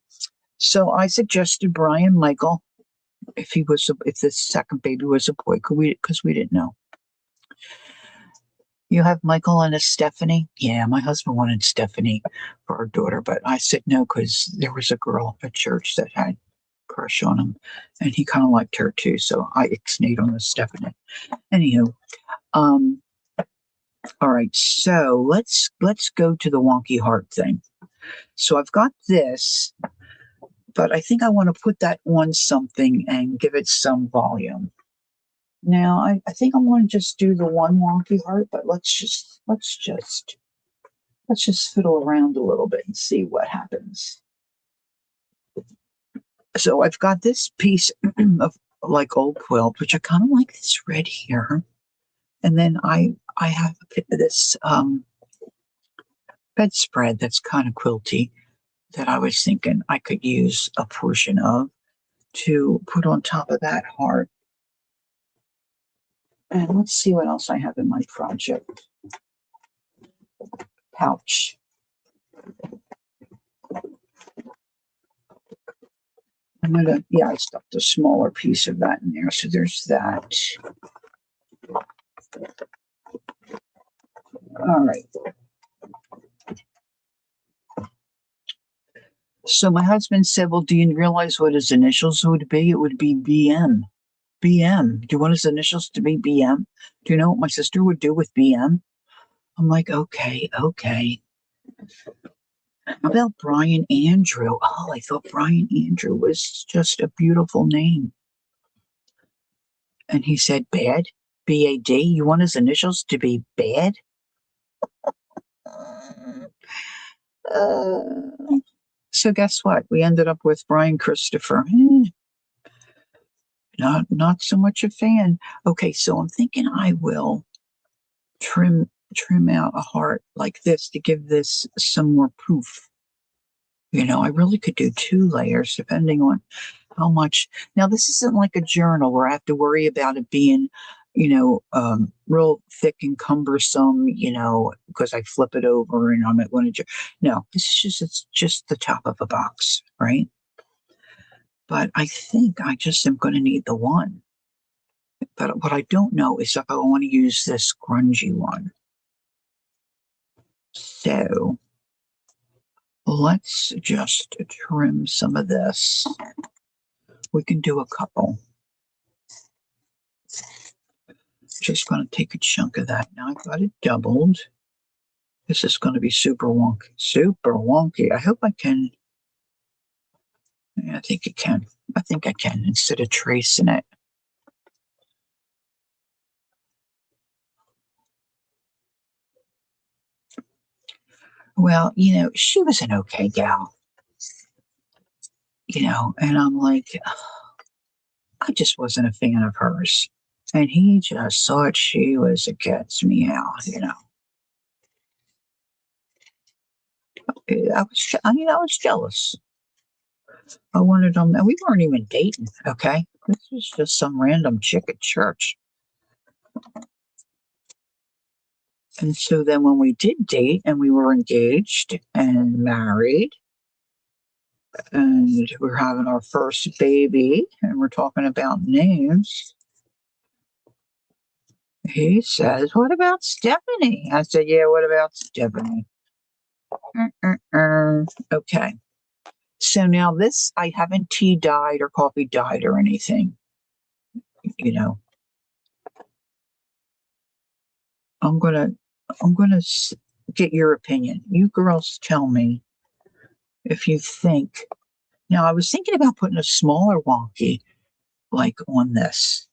so I suggested Brian Michael if the second baby was a boy, because we didn't know. You have Michael and a Stephanie? Yeah, my husband wanted Stephanie for our daughter, but I said no because there was a girl at church that had a crush on him, and he kind of liked her too. So I ixnayed on the Stephanie. Anywho, all right. So let's go to the wonky heart thing. So I've got this, but I think I want to put that on something and give it some volume. Now, I think I want to just do the one wonky heart, but let's just fiddle around a little bit and see what happens. So I've got this piece of like old quilt, which I kind of like this red here, and then I have this bedspread that's kind of quilty that I was thinking I could use a portion of to put on top of that heart. And let's see what else I have in my project pouch. I stuffed a smaller piece of that in there. So there's that. All right. So my husband said, well, do you realize what his initials would be? It would be BM. BM. Do you want his initials to be BM? Do you know what my sister would do with BM? I'm like, okay. How about Brian Andrew? Oh, I thought Brian Andrew was just a beautiful name. And he said, bad? B-A-D? You want his initials to be bad? So guess what? We ended up with Brian Christopher. Not so much a fan. Okay, so I'm thinking I will trim out a heart like this to give this some more poof. I really could do 2 layers depending on how much. Now, this isn't like a journal where I have to worry about it being, real thick and cumbersome, because I flip it over and I'm at one inch. No, it's just the top of a box, right? But I think I just am going to need the one. But what I don't know is if I want to use this grungy one. So let's just trim some of this. We can do a couple. Just going to take a chunk of that. Now I've got it doubled. This is going to be super wonky. Super wonky. I hope I can. Yeah, I think I can instead of tracing it. Well, she was an okay gal. And I'm like, I just wasn't a fan of hers. And he just thought she was a cat's meow, I was jealous. I wanted them, and we weren't even dating, okay? This was just some random chick at church. And so then when we did date and we were engaged and married, and we're having our first baby, and we're talking about names, he says, what about Stephanie? I said, yeah, what about Stephanie? Okay. So now this, I haven't tea dyed or coffee dyed or anything, I'm gonna get your opinion. You girls tell me if you think. Now, I was thinking about putting a smaller wonky like on this.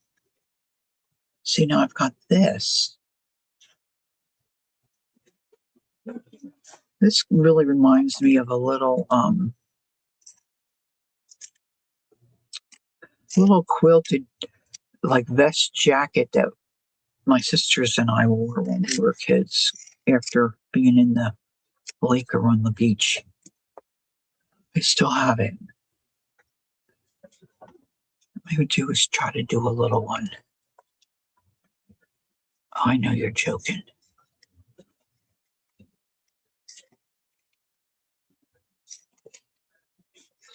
See, now I've got this. This really reminds me of a little quilted like vest jacket that my sisters and I wore when we were kids after being in the lake or on the beach. I still have it. What I would do is try to do a little one. Oh, I know you're joking.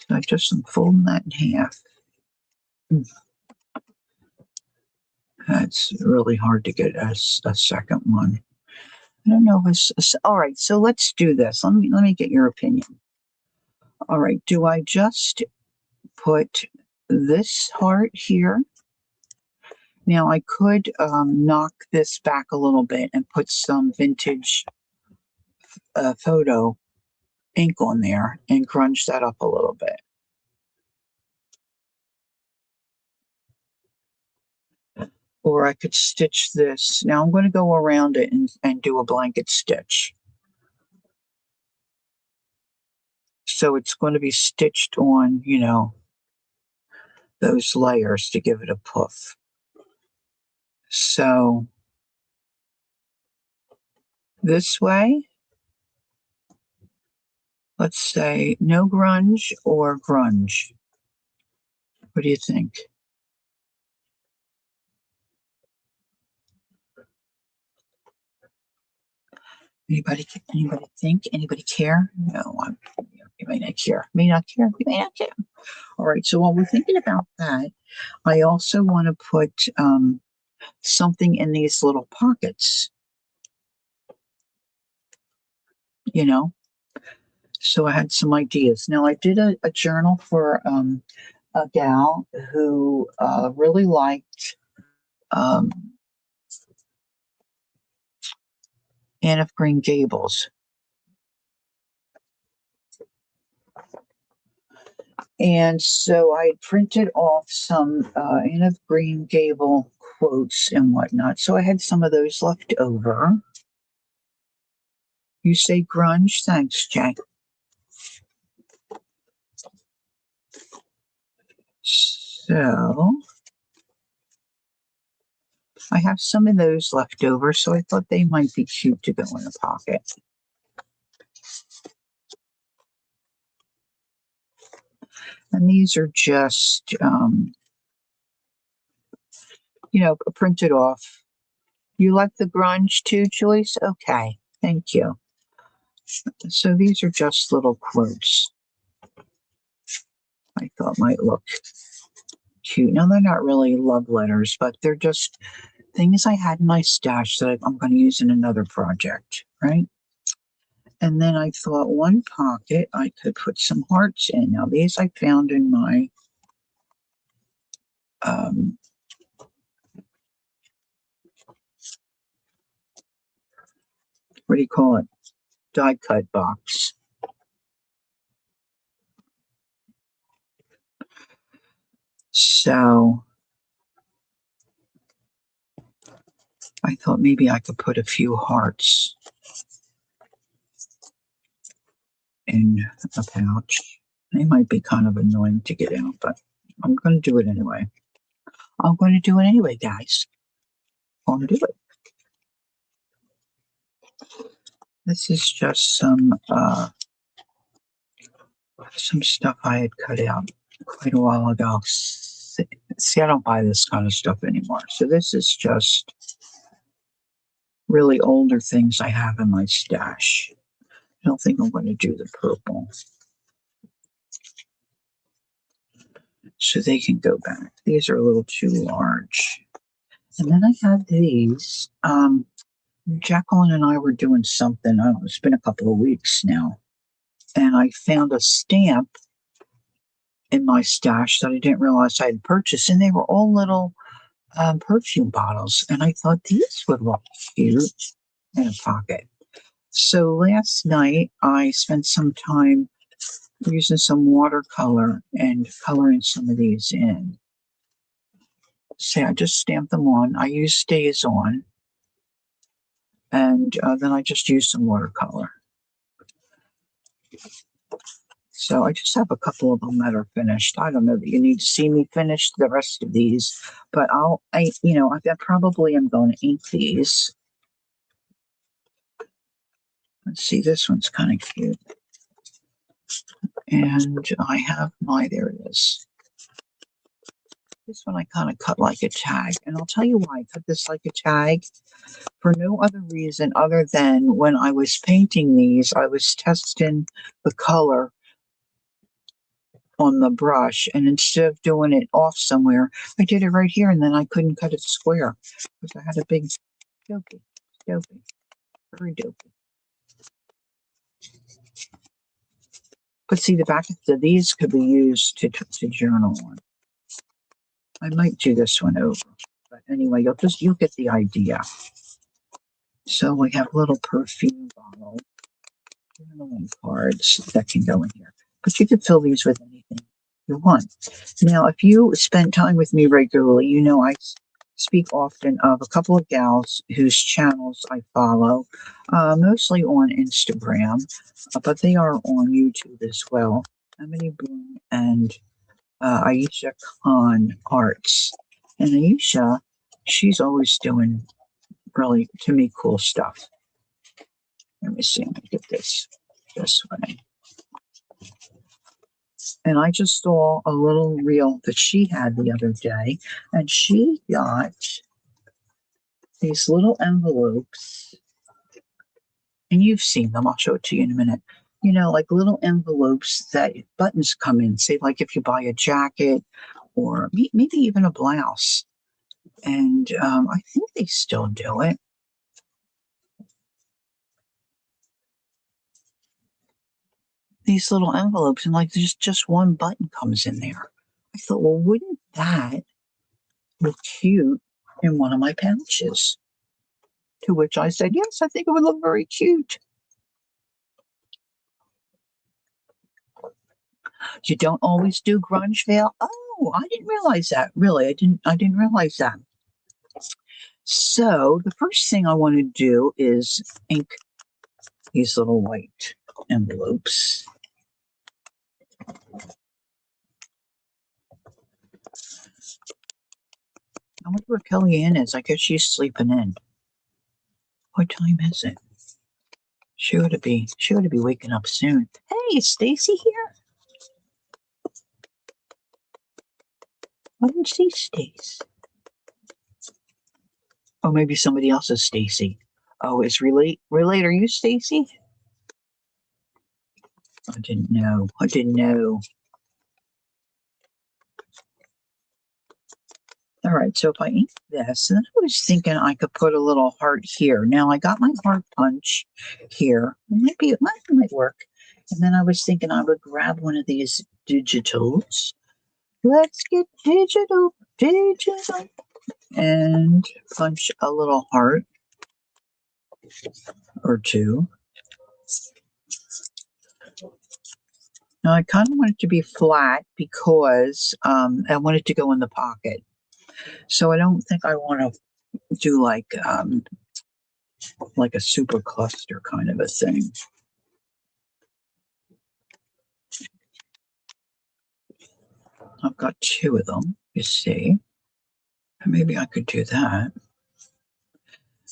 So I just am folding that in half. That's really hard to get a second one. I don't know if it's all right. So let's do this. Let me get your opinion. All right. Do I just put this heart here? Now I could knock this back a little bit and put some vintage photo ink on there and crunch that up a little bit. Or I could stitch this. Now I'm going to go around it and do a blanket stitch. So it's going to be stitched on, you know, those layers to give it a poof. So this way, let's say no grunge or grunge. What do you think? Anybody think? Anybody care? No, you may not care. May not care. You may not care. All right. So while we're thinking about that, I also want to put something in these little pockets. You know. So I had some ideas. Now I did a journal for a gal who really liked um, Anne of Green Gables. And so I printed off some Anne of Green Gable quotes and whatnot. So I had some of those left over. You say grunge? Thanks, Jack. So I have some of those left over, so I thought they might be cute to go in a pocket. And these are just, you know, printed off. You like the grunge too, Joyce? Okay, thank you. So these are just little quotes I thought might look cute. Now, they're not really love letters, but they're just things I had in my stash that I'm going to use in another project, right? And then I thought one pocket I could put some hearts in. Now, these I found in my what do you call it? Die cut box. So I thought maybe I could put a few hearts in a pouch. They might be kind of annoying to get out, but I'm going to do it anyway. I'm going to do it anyway, guys. I'm going to do it. This is just some stuff I had cut out quite a while ago. See, I don't buy this kind of stuff anymore. So this is just really older things I have in my stash. I don't think I'm going to do the purple. So they can go back. These are a little too large. And then I have these. Jacqueline and I were doing something. I don't know, it's been a couple of weeks now. And I found a stamp in my stash that I didn't realize I had purchased. And they were all little perfume bottles, and I thought these would look cute in a pocket. So last night I spent some time using some watercolor and coloring some of these in. See, I just stamped them on. I use Stays On, and then I just use some watercolor. So I just have a couple of them that are finished. I don't know that you need to see me finish the rest of these, but I probably am going to ink these. Let's see, this one's kind of cute. And I have there it is. This one I kind of cut like a tag. And I'll tell you why I cut this like a tag. For no other reason other than when I was painting these, I was testing the color on the brush, and instead of doing it off somewhere, I did it right here, and then I couldn't cut it square because I had a big dopey, very dopey. But see, the back of these could be used to journal on. I might do this one over, but anyway, you'll get the idea. So we have little perfume bottle journaling cards that can go in here, but you can fill these with anything you want. Now, if you spend time with me regularly, you know I speak often of a couple of gals whose channels I follow, mostly on Instagram, but they are on YouTube as well. Emily Bloom and Aisha Khan Arts. And Aisha, she's always doing really, to me, cool stuff. Let me see, let me get this way. And I just saw a little reel that she had the other day, and she got these little envelopes, and you've seen them. I'll show it to you in a minute. You know, like little envelopes that buttons come in, say like if you buy a jacket or maybe even a blouse. And I think they still do it. These little envelopes, and like there's just one button comes in there. I thought, well, wouldn't that look cute in one of my pouches? To which I said, yes, I think it would look very cute. You don't always do grunge veil. Oh, I didn't realize that. Really, I didn't realize that. So the first thing I want to do is ink these little white envelopes. I wonder where Kellyanne is. I guess she's sleeping in. What time is it? She ought to be waking up soon. Hey, is Stacy here? I didn't see Stacy. Oh, maybe somebody else is Stacy. Oh, is Relate, are you Stacy? I didn't know. All right, so if I ink this, and then I was thinking I could put a little heart here. Now I got my heart punch here. Maybe it might work. And then I was thinking I would grab one of these digitals. Let's get digital, and punch a little heart or two. Now I kind of want it to be flat because I want it to go in the pocket. So I don't think I want to do like a super cluster kind of a thing. I've got two of them, you see. Maybe I could do that.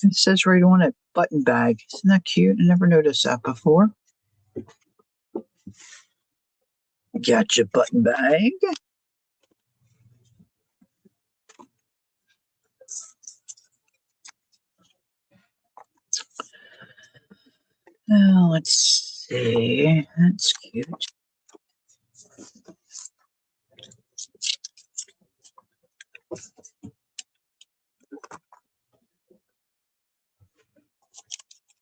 It says right on it, button bag. Isn't that cute? I never noticed that before. Gotcha, button bag. Let's see. That's cute.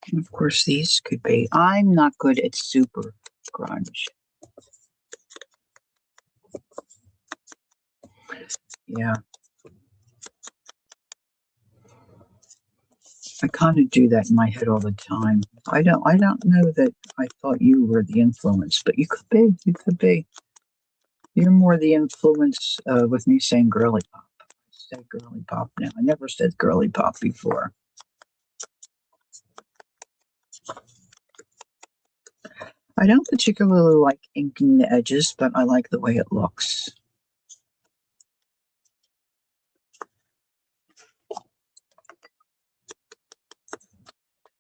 And of course, these could be. I'm not good at super grunge. Yeah. I kind of do that in my head all the time. I don't know that I thought you were the influence, but you could be. You could be. You're more the influence with me saying girly pop. I say girly pop now. I never said girly pop before. I don't particularly like inking the edges, but I like the way it looks.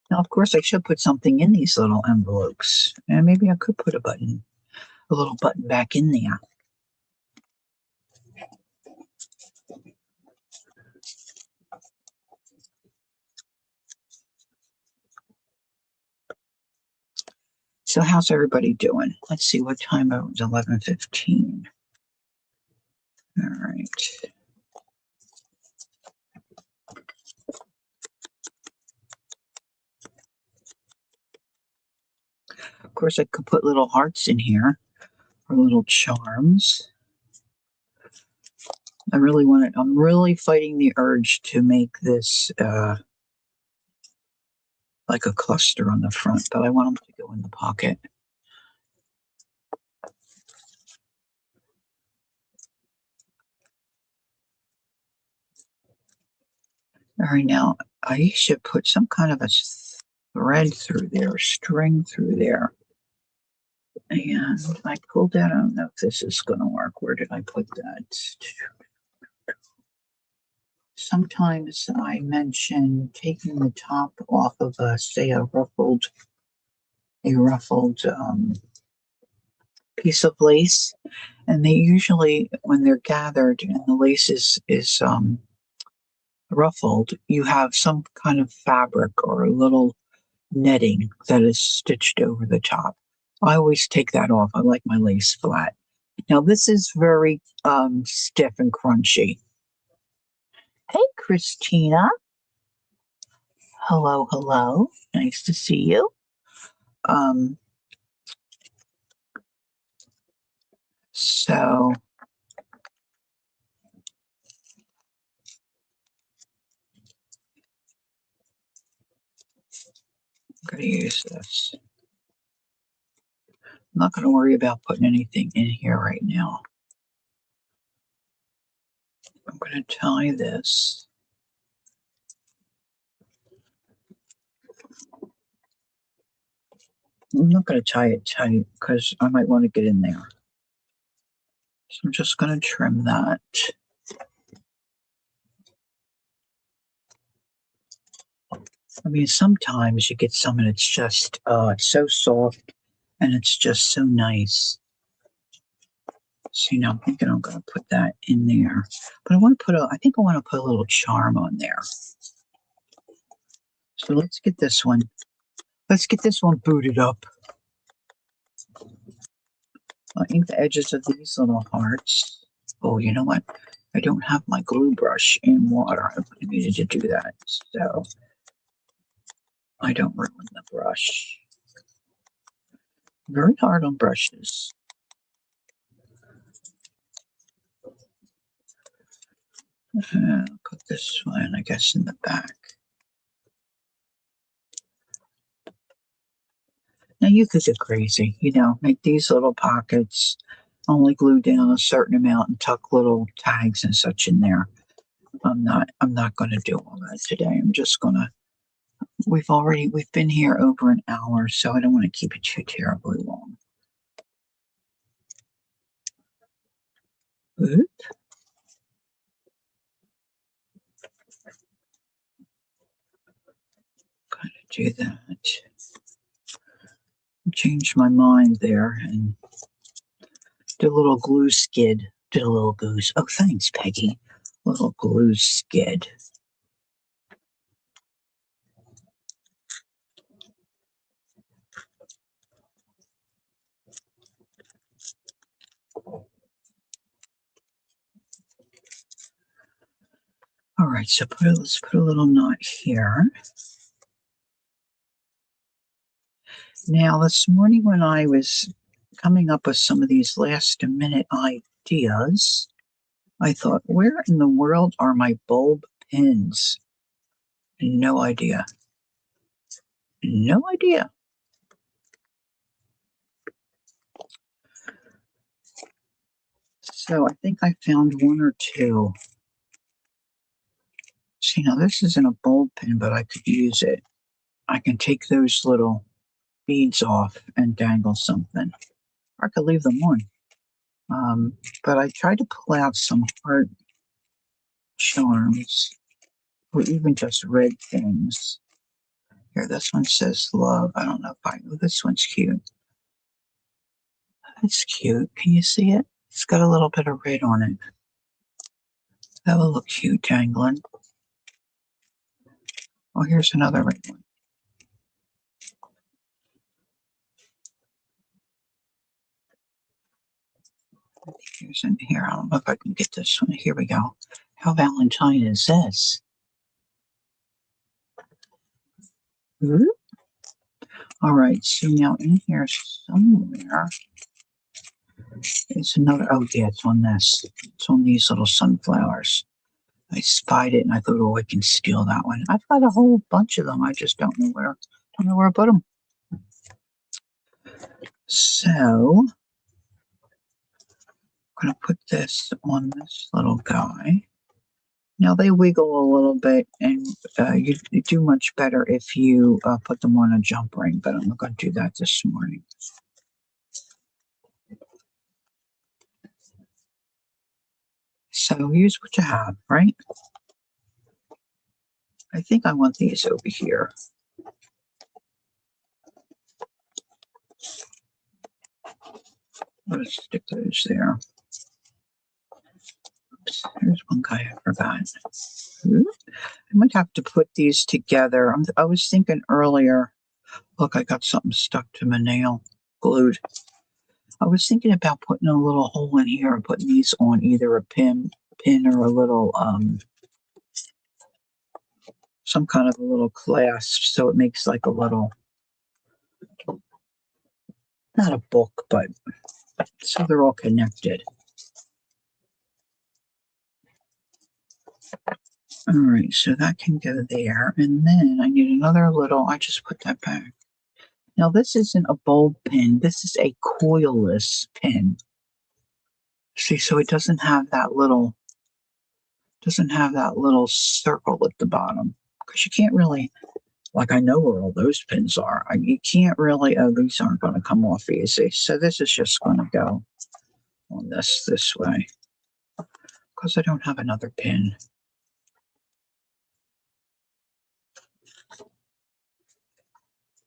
Now, of course, I should put something in these little envelopes. And maybe I could put a little button back in there. So how's everybody doing? Let's see what time it was, 11:15. All right. Of course, I could put little hearts in here or little charms. I'm really fighting the urge to make this like a cluster on the front, but I want them to go in the pocket. All right, now I should put some kind of a thread through there, string through there. And I pulled that. I don't know if this is going to work. Where did I put that? Sometimes I mention taking the top off of say a ruffled piece of lace, and they usually, when they're gathered and the lace is ruffled, you have some kind of fabric or a little netting that is stitched over the top. I always take that off. I like my lace flat. Now this is very stiff and crunchy. Hey, Christina. Hello, hello. Nice to see you. So I'm going to use this. I'm not going to worry about putting anything in here right now. I'm going to tie this. I'm not going to tie it tight because I might want to get in there. So I'm just going to trim that. I mean, sometimes you get some and it's just it's so soft and it's just so nice. So, I'm thinking I'm going to put that in there. But I think I want to put a little charm on there. So let's get this one. Let's get this one booted up. I'll ink the edges of these little hearts. Oh, you know what? I don't have my glue brush in water. I needed to do that. So I don't ruin the brush. Very hard on brushes. Put this one, I guess, in the back. Now you could get crazy, make these little pockets, only glue down a certain amount and tuck little tags and such in there. I'm not going to do all that today. I'm just going to, we've been here over an hour, so I don't want to keep it too terribly long. Oop. Kind of do that. Change my mind there and do a little glue skid. Did a little goose. Oh, thanks, Peggy. Little glue skid. All right, so let's put a little knot here. Now, this morning when I was coming up with some of these last-minute ideas, I thought, where in the world are my bulb pins? No idea. No idea. So I think I found one or two. See, now this isn't a bulb pin, but I could use it. I can take those little beads off and dangle something. Or I could leave them on. But I tried to pull out some heart charms or even just red things. Here, this one says love. I don't know if I know. This one's cute. That's cute. Can you see it? It's got a little bit of red on it. That will look cute dangling. Oh, here's another red one. Here's in here. I don't know if I can get this one. Here we go. How Valentine is this? Ooh. All right. So now in here somewhere is another. Oh, yeah, it's on this. It's on these little sunflowers. I spied it and I thought, oh, I can steal that one. I've got a whole bunch of them. I just don't know where. Don't know where I put them. So I'm going to put this on this little guy. Now they wiggle a little bit, and you do much better if you put them on a jump ring, but I'm not going to do that this morning. So use what you have, right? I think I want these over here. Let's stick those there. Oops, there's one guy I forgot. I might have to put these together. I was thinking earlier, look, I got something stuck to my nail, glued. I was thinking about putting a little hole in here and putting these on either a pin or a little, some kind of a little clasp, so it makes like a little, not a book, but so they're all connected. All right, so that can go there. And then I need another little, I just put that back. Now this isn't a bulb pin, this is a coilless pin. See, so it doesn't have that little circle at the bottom. Because you can't really, like I know where all those pins are. You can't really, oh, these aren't going to come off easy. So this is just going to go on this way. Because I don't have another pin.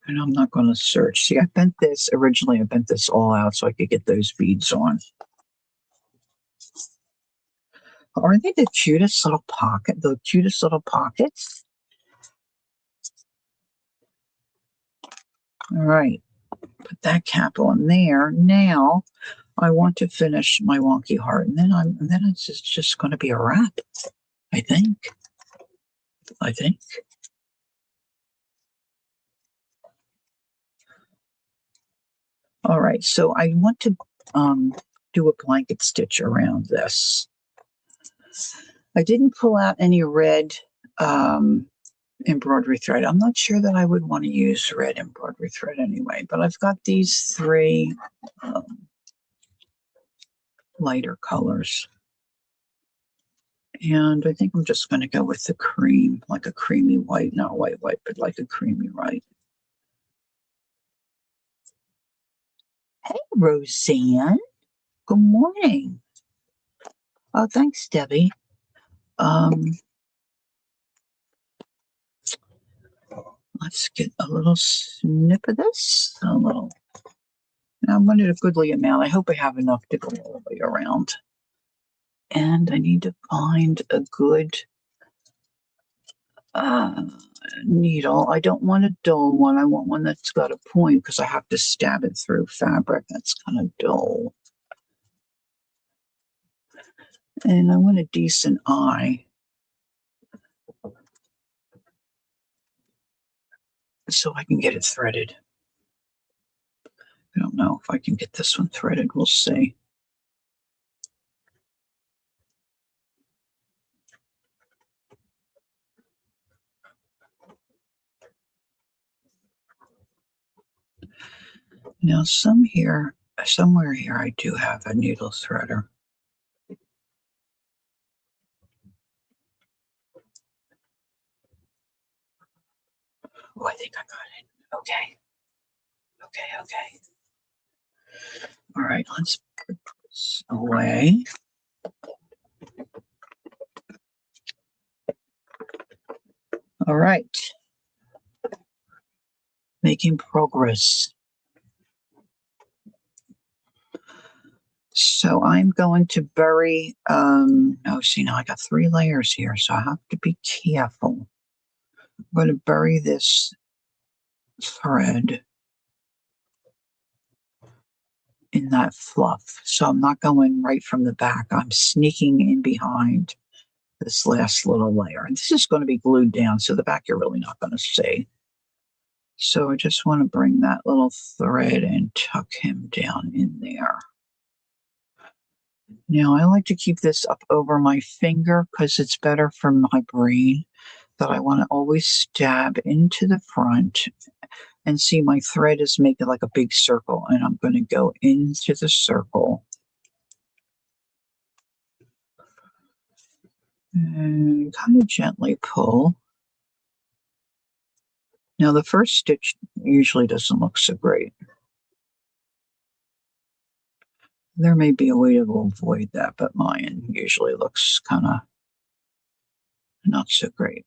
And I'm not going to search. See, I bent this all out so I could get those beads on. Aren't they the cutest little pockets? All right, put that cap on there. Now I want to finish my wonky heart, and then it's just going to be a wrap. I think. All right, so I want to do a blanket stitch around this. I didn't pull out any red embroidery thread. I'm not sure that I would want to use red embroidery thread anyway, but I've got these three lighter colors. And I think I'm just going to go with the cream, like a creamy white, not white, but like a creamy white. Hey, Roseanne. Good morning. Oh, thanks, Debbie. Let's get a little snip of this. Now I wanted a goodly amount. I hope I have enough to go all the way around. And I need to find a good needle. I don't want a dull one. I want one that's got a point because I have to stab it through fabric. That's kind of dull. And I want a decent eye. So I can get it threaded. I don't know if I can get this one threaded. We'll see. Now somewhere here I do have a needle threader. Oh, I think I got it. Okay. All right, let's put this away. All right. Making progress. So I'm going to bury, see, now I got 3 layers here, so I have to be careful. I'm going to bury this thread in that fluff. So I'm not going right from the back. I'm sneaking in behind this last little layer. And this is going to be glued down, so the back you're really not going to see. So I just want to bring that little thread and tuck him down in there. Now I like to keep this up over my finger because it's better for my brain, that I want to always stab into the front and see my thread is making like a big circle, and I'm going to go into the circle and kind of gently pull. Now the first stitch usually doesn't look so great. There may be a way to avoid that, but mine usually looks kind of not so great.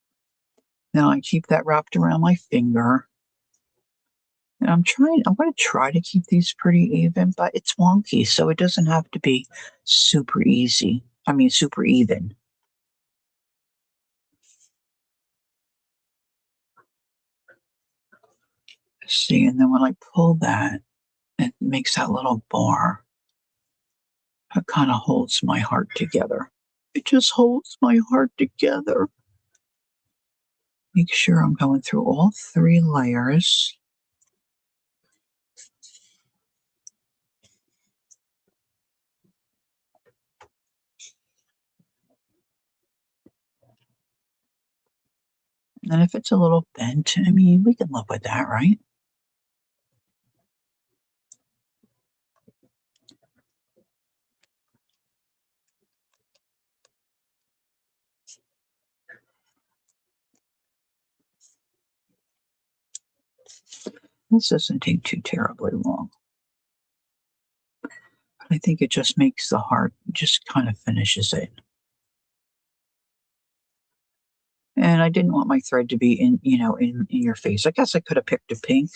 Now I keep that wrapped around my finger. And I'm going to try to keep these pretty even, but it's wonky, so it doesn't have to be super easy. I mean, super even. See, and then when I pull that, it makes that little bar. It kind of holds my heart together. It just holds my heart together. Make sure I'm going through all 3 layers. And if it's a little bent, I mean, we can live with that, right? This doesn't take too terribly long. I think it just makes the heart, just kind of finishes it. And I didn't want my thread to be in your face. I guess I could have picked a pink.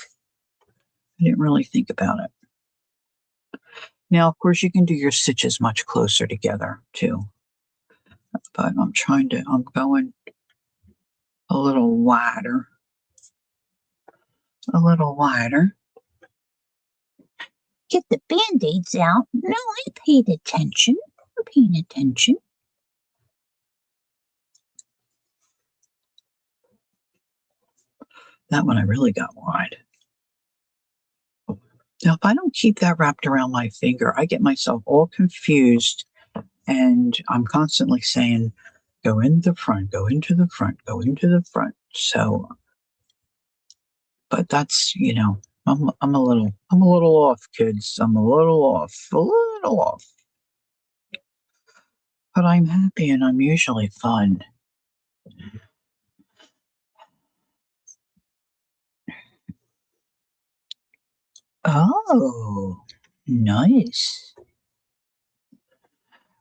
I didn't really think about it. Now, of course, you can do your stitches much closer together too. But I'm going a little wider. A little wider. Get the band-aids out. No, I paid attention. I'm paying attention. That one I really got wide. Now, if I don't keep that wrapped around my finger, I get myself all confused, and I'm constantly saying, go in the front, go into the front, go into the front. So, but that's, I'm a little off, kids. I'm a little off. But I'm happy and I'm usually fun. Oh, nice.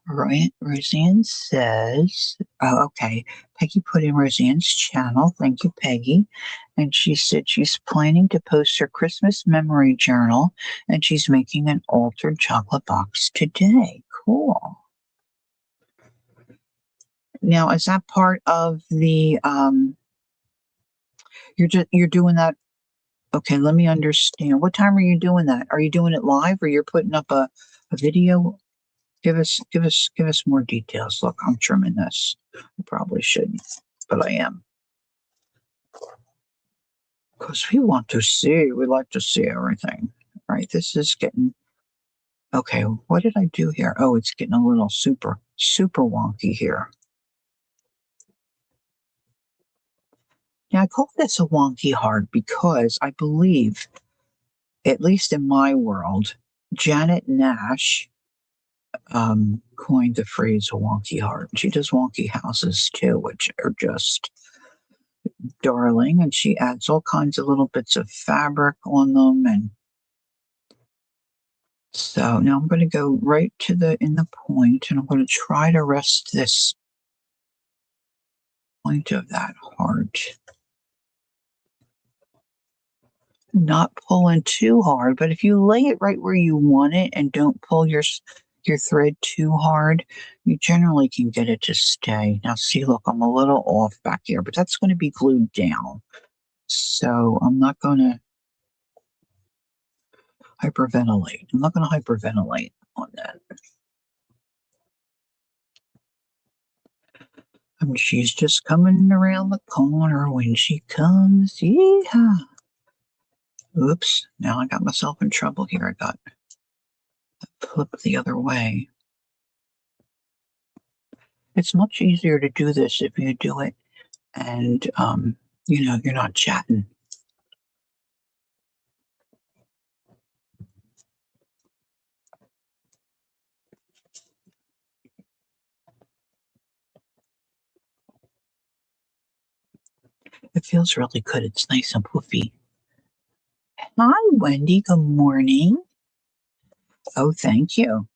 Right, Roseanne says, oh, okay. Peggy put in Roseanne's channel. Thank you, Peggy. And she said she's planning to post her Christmas memory journal and she's making an altered chocolate box today. Cool. Now, is that part of the, you're doing that? Okay, let me understand. What time are you doing that? Are you doing it live or you're putting up a video? Give us more details. Look, I'm trimming this. I probably shouldn't, but I am. Because we like to see everything. All right, this is getting, okay, what did I do here? Oh, it's getting a little super wonky here. Now, I call this a wonky heart because I believe at least in my world, Janet Nash coined the phrase a wonky heart. She does wonky houses too, which are just darling, and she adds all kinds of little bits of fabric on them. And so now I'm going to go right to the point, and I'm going to try to rest this point of that heart. Not pulling too hard, but if you lay it right where you want it and don't pull your thread too hard, you generally can get it to stay. Now see, look, I'm a little off back here, but that's going to be glued down. So I'm not going to hyperventilate. I'm not going to hyperventilate on that. She's just coming around the corner when she comes. Yeehaw. Oops, now I got myself in trouble here. I got flipped the other way. It's much easier to do this if you do it and, you're not chatting. It feels really good. It's nice and poofy. Hi, Wendy. Good morning. Oh, thank you.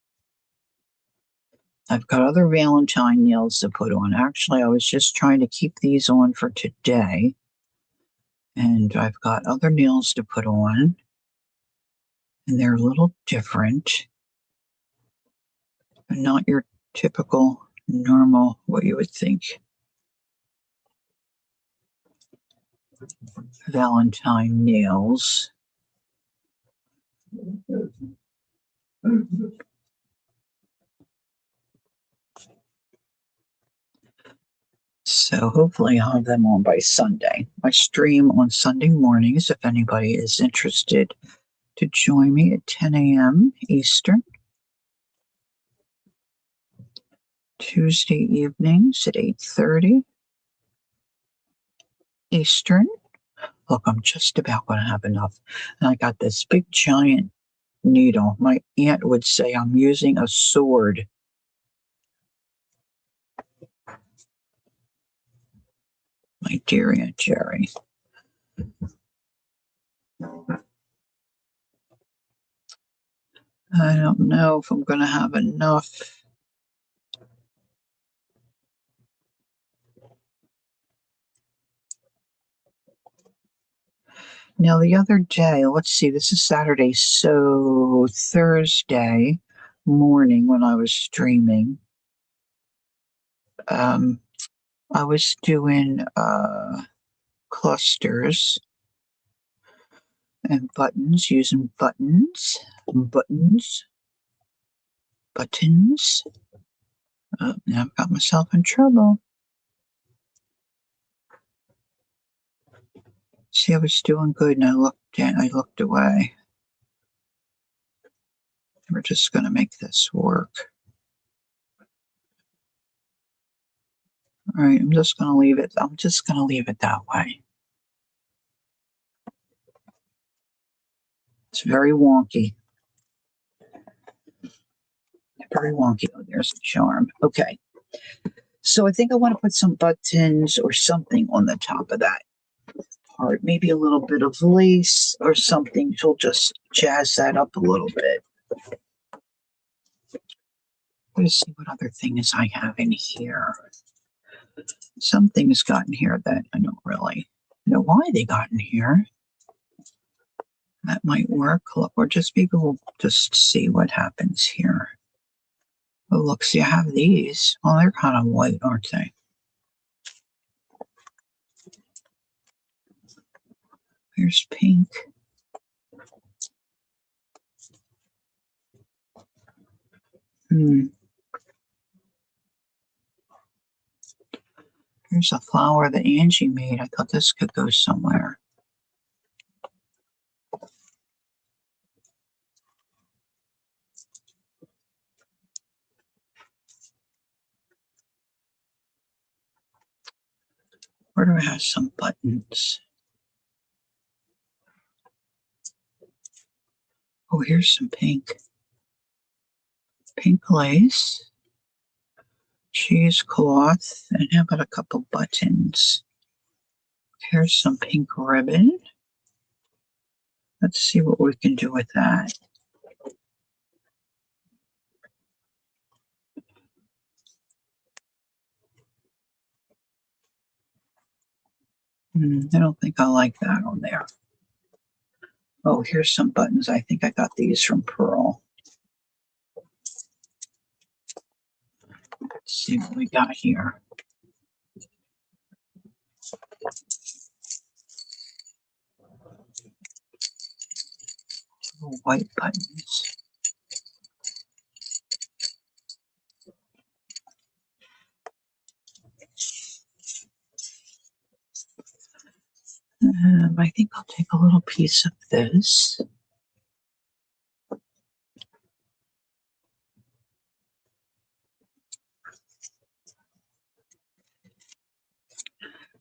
I've got other Valentine nails to put on. Actually, I was just trying to keep these on for today. And I've got other nails to put on. And they're a little different. Not your typical, normal, what you would think Valentine nails. So hopefully I'll have them on by Sunday. I stream on Sunday mornings if anybody is interested to join me at 10 a.m. Eastern. Tuesday evenings at 8:30 Eastern. Look, I'm just about going to have enough. And I got this big giant needle. My aunt would say I'm using a sword. My dear Aunt Jerry. I don't know if I'm going to have enough. Now, the other day, let's see, this is Saturday, so Thursday morning when I was streaming, I was doing clusters and buttons, using buttons. Now I've got myself in trouble. See, I was doing good, and I looked away. We're just going to make this work. All right, I'm just going to leave it. I'm just going to leave it that way. It's very wonky. Very wonky. Oh, there's the charm. Okay. So I think I want to put some buttons or something on the top of that part. Maybe a little bit of lace or something to just jazz that up a little bit. Let's see what other things I have in here. Some things got in here that I don't really know why they got in here. That might work. Look, or just maybe we'll just see what happens here. Oh, look, see, I have these. Well, they're kind of white, aren't they? Here's pink. Here's a flower that Angie made. I thought this could go somewhere. Where do I have some buttons? Oh, here's some pink lace, cheesecloth, and how about a couple buttons? Here's some pink ribbon. Let's see what we can do with that. I don't think I like that on there. Oh, here's some buttons. I think I got these from Pearl. Let's see what we got here. Little white buttons. I think I'll take a little piece of this.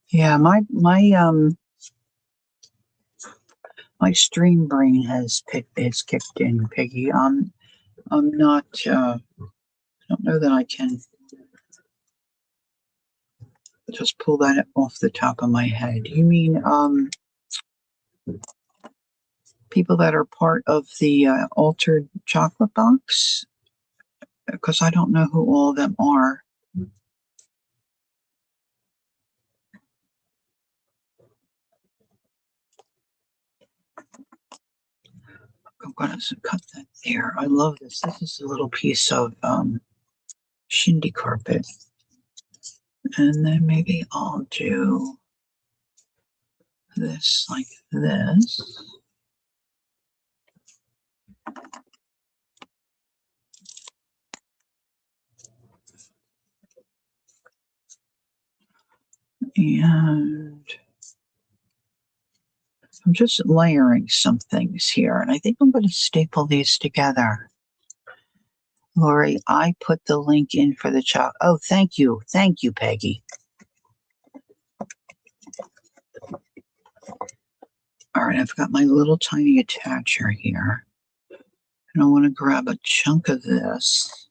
Yeah, my stream brain has kicked in, Peggy. I'm not. I don't know that I can just pull that off the top of my head. You mean people that are part of the altered chocolate box? Because I don't know who all of them are. I'm going to cut that there. I love this. This is a little piece of shindy carpet. And then maybe I'll do this like this. And I'm just layering some things here. And I think I'm going to staple these together. Lori, I put the link in for the chocolate. Oh, thank you. Thank you, Peggy. All right, I've got my little tiny attacher here. And I want to grab a chunk of this.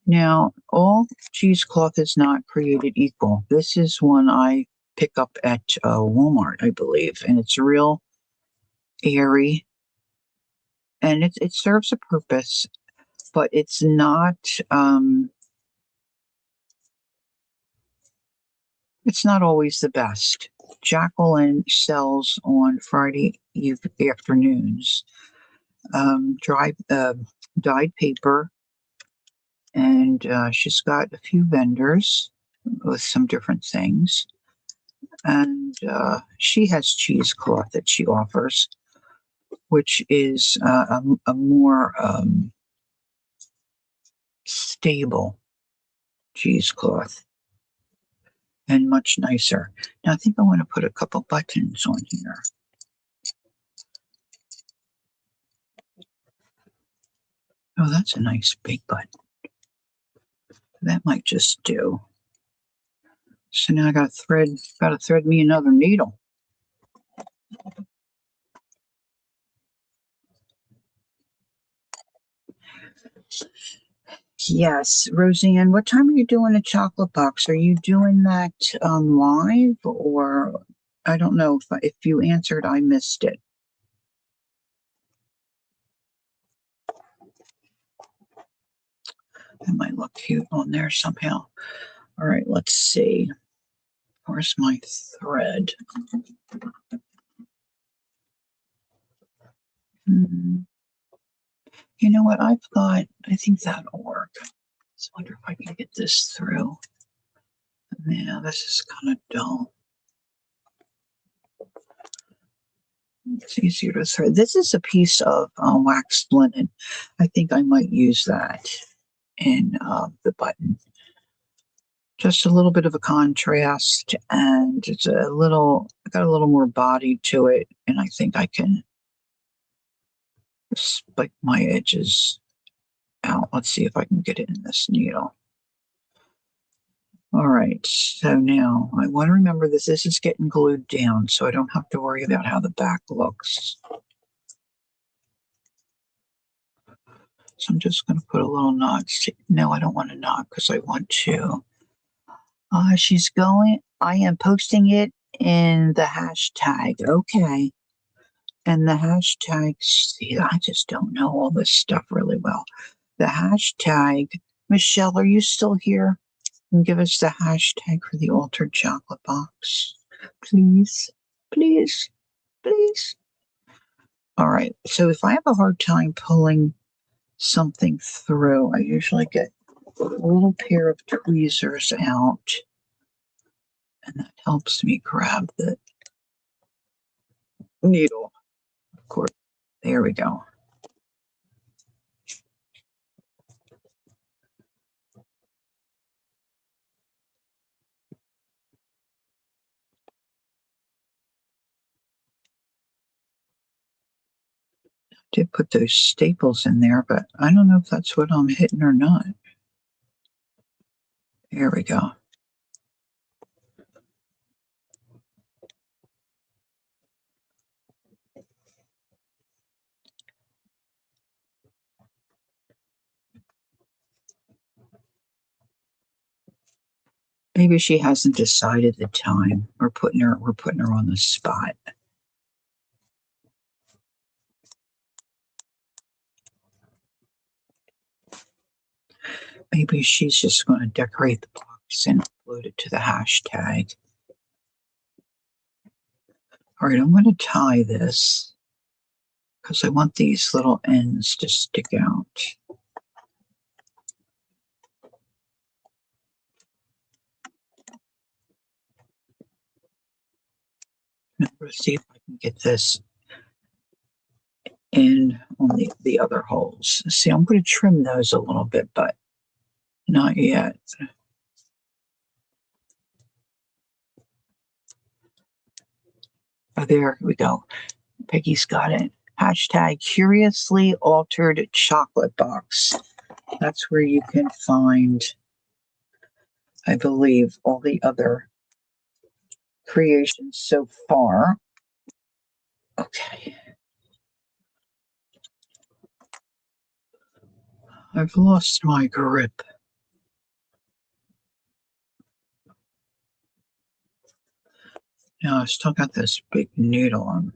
Now, all cheesecloth is not created equal. This is one I pick up at Walmart, I believe, and it's real airy, and it serves a purpose, but it's not always the best. Jacqueline sells on Friday afternoons dyed paper, and she's got a few vendors with some different things. And she has cheesecloth that she offers, which is a more stable cheesecloth and much nicer. Now, I think I want to put a couple buttons on here. Oh, that's a nice big button. That might just do. So now I got to thread me another needle. Yes, Roseanne, what time are you doing a chocolate box? Are you doing that live, or I don't know if you answered, I missed it. That might look cute on there somehow. All right, let's see. Where's my thread? You know what? I think that'll work. Let's wonder if I can get this through. Yeah, this is kind of dull. It's easier to thread. This is a piece of waxed linen. I think I might use that in the button. Just a little bit of a contrast, and it's got a little more body to it, and I think I can spike my edges out. Let's see if I can get it in this needle. All right, so now I want to remember this is getting glued down, so I don't have to worry about how the back looks. So I'm just going to put a little knot. No, I don't want a knot because I want to. She's going. I am posting it in the hashtag. Okay. And the hashtag, see, I just don't know all this stuff really well. The hashtag, Michelle, are you still here? And give us the hashtag for the altered chocolate box. Please, please, please. All right. So if I have a hard time pulling something through, I usually get a little pair of tweezers out, and that helps me grab the needle. Of course, there we go. Did put those staples in there, but I don't know if that's what I'm hitting or not. There we go. Maybe she hasn't decided the time. We're putting her on the spot. Maybe she's just going to decorate the box and upload it to the hashtag. All right, I'm going to tie this because I want these little ends to stick out. Now, let's see if I can get this in on the other holes. See, I'm going to trim those a little bit, but not yet. Oh, there we go. Peggy's got it. Hashtag curiously altered chocolate box. That's where you can find, I believe, all the other creations so far. Okay. I've lost my grip. Now I still got this big needle I'm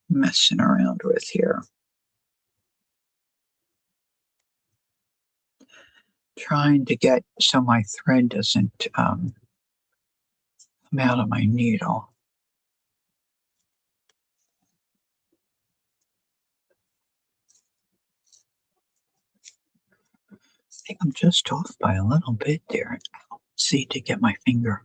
messing around with here. Trying to get so my thread doesn't come out of my needle. I think I'm just off by a little bit there. See, to get my finger.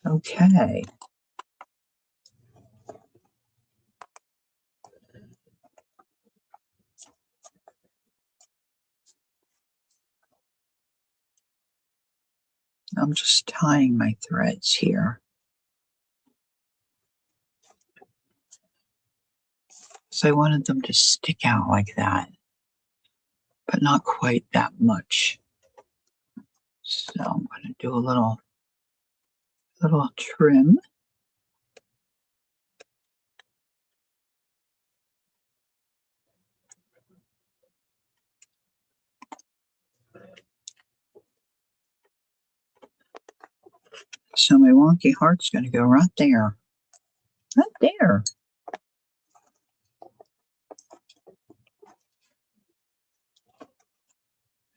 Okay. I'm just tying my threads here. So I wanted them to stick out like that, but not quite that much. So I'm going to do a little trim. So my wonky heart's going to go right there. Right there.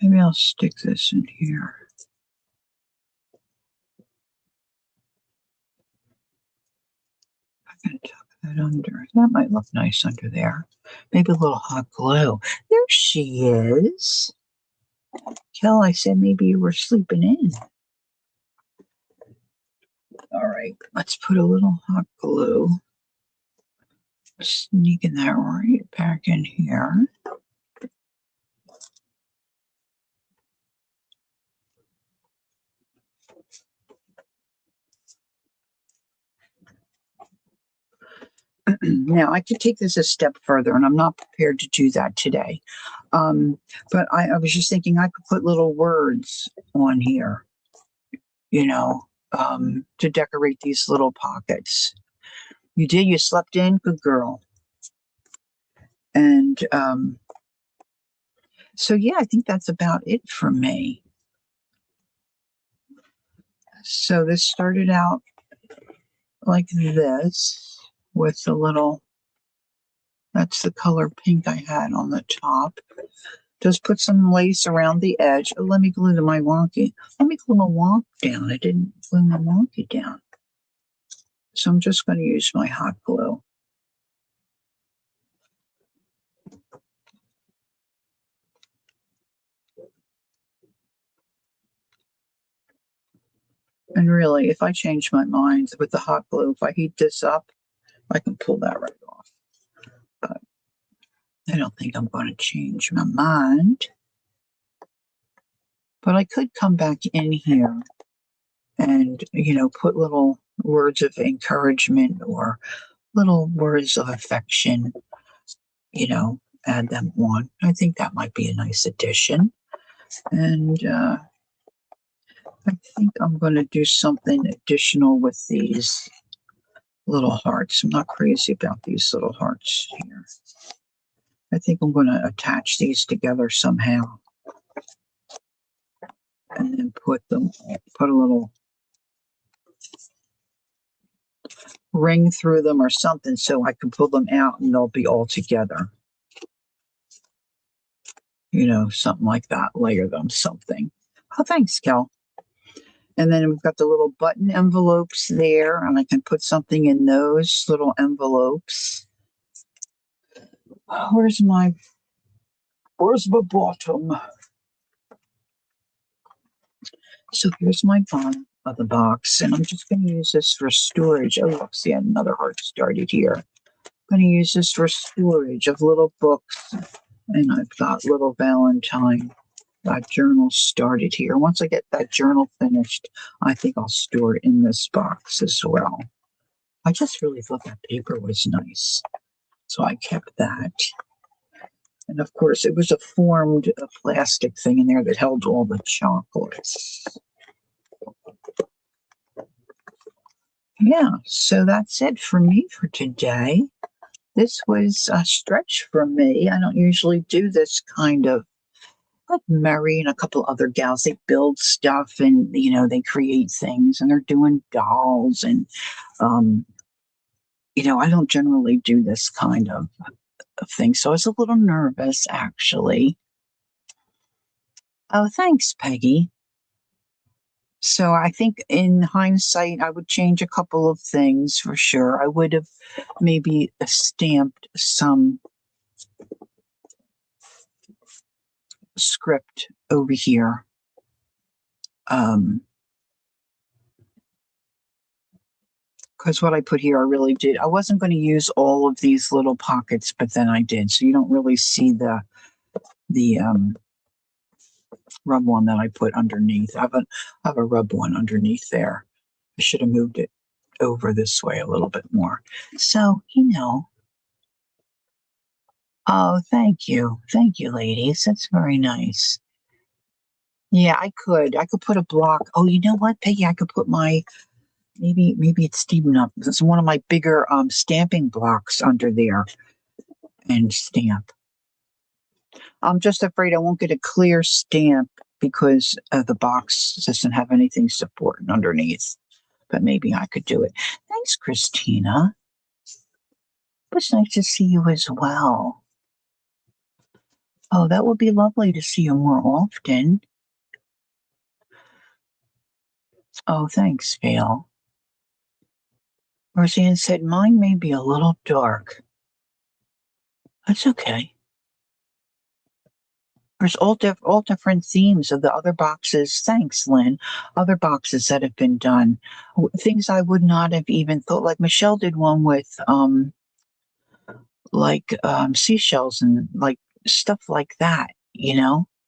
Maybe I'll stick this in here. I'm going to tuck that under. That might look nice under there. Maybe a little hot glue. There she is. Kel, I said maybe you were sleeping in. All right, let's put a little hot glue. Sneaking that right back in here. Now, I could take this a step further, and I'm not prepared to do that today. But I was just thinking I could put little words on here, you know, to decorate these little pockets. You did, you slept in, good girl. And so, yeah, I think that's about it for me. So this started out like this with a little, that's the color pink I had on the top. Just put some lace around the edge. Oh, let me glue my wonky. Let me glue my wonk down. I didn't glue my wonky down. So I'm just going to use my hot glue. And really, if I change my mind with the hot glue, if I heat this up, I can pull that right off. But I don't think I'm going to change my mind. But I could come back in here and, put little words of encouragement or little words of affection, add them on. I think that might be a nice addition. And I think I'm going to do something additional with these little hearts. I'm not crazy about these little hearts here. I think I'm going to attach these together somehow. And then put a little ring through them or something so I can pull them out and they'll be all together. Something like that. Layer them something. Oh, thanks, Kel. And then we've got the little button envelopes there, and I can put something in those little envelopes. Where's my bottom? So here's my bottom of the box, and I'm just going to use this for storage. Oh, look, see, another heart started here. I'm going to use this for storage of little books, and I've got little Valentine. That journal started here. Once I get that journal finished, I think I'll store it in this box as well. I just really thought that paper was nice, so I kept that. And of course, it was a formed plastic thing in there that held all the chocolates. Yeah, so that's it for me for today. This was a stretch for me. I don't usually do this kind of, like Mary and a couple other gals, they build stuff and, they create things and they're doing dolls. And, I don't generally do this kind of thing. So I was a little nervous, actually. Oh, thanks, Peggy. So I think in hindsight, I would change a couple of things for sure. I would have maybe stamped some script over here. Because what I put here, I really did. I wasn't going to use all of these little pockets, but then I did. So you don't really see the rub one that I put underneath. I have a rub one underneath there. I should have moved it over this way a little bit more. So, oh, thank you. Thank you, ladies. That's very nice. Yeah, I could put a block. Oh, you know what, Peggy? I could put my, maybe it's deep enough. It's one of my bigger stamping blocks under there and stamp. I'm just afraid I won't get a clear stamp because the box doesn't have anything supporting underneath. But maybe I could do it. Thanks, Christina. It was nice to see you as well. Oh, that would be lovely to see you more often. Oh, thanks, Vale. Roseanne said, mine may be a little dark. That's okay. There's all different themes of the other boxes. Thanks, Lynn. Other boxes that have been done. Things I would not have even thought. Like Michelle did one with seashells and like stuff like that,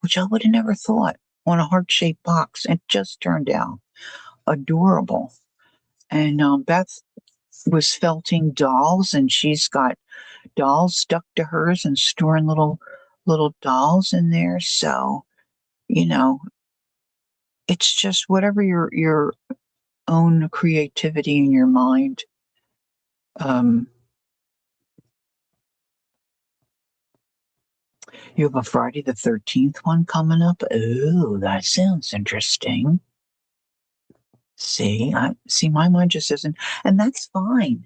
which I would have never thought on a heart-shaped box. It just turned out adorable. And Beth was felting dolls, and she's got dolls stuck to hers and storing little dolls in there. So, you know, it's just whatever your own creativity in your mind. Um, you have a Friday the 13th one coming up. Ooh, that sounds interesting. See, my mind just isn't, and that's fine.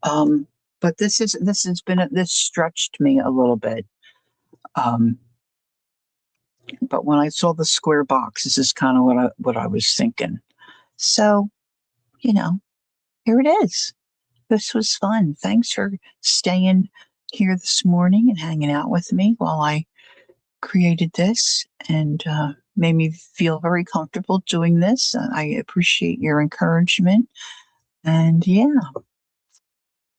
But this stretched me a little bit. Um, but when I saw the square box, this is kind of what I was thinking. So, you know, here it is. This was fun. Thanks for staying here this morning and hanging out with me while I created this and made me feel very comfortable doing this. I appreciate your encouragement. And yeah,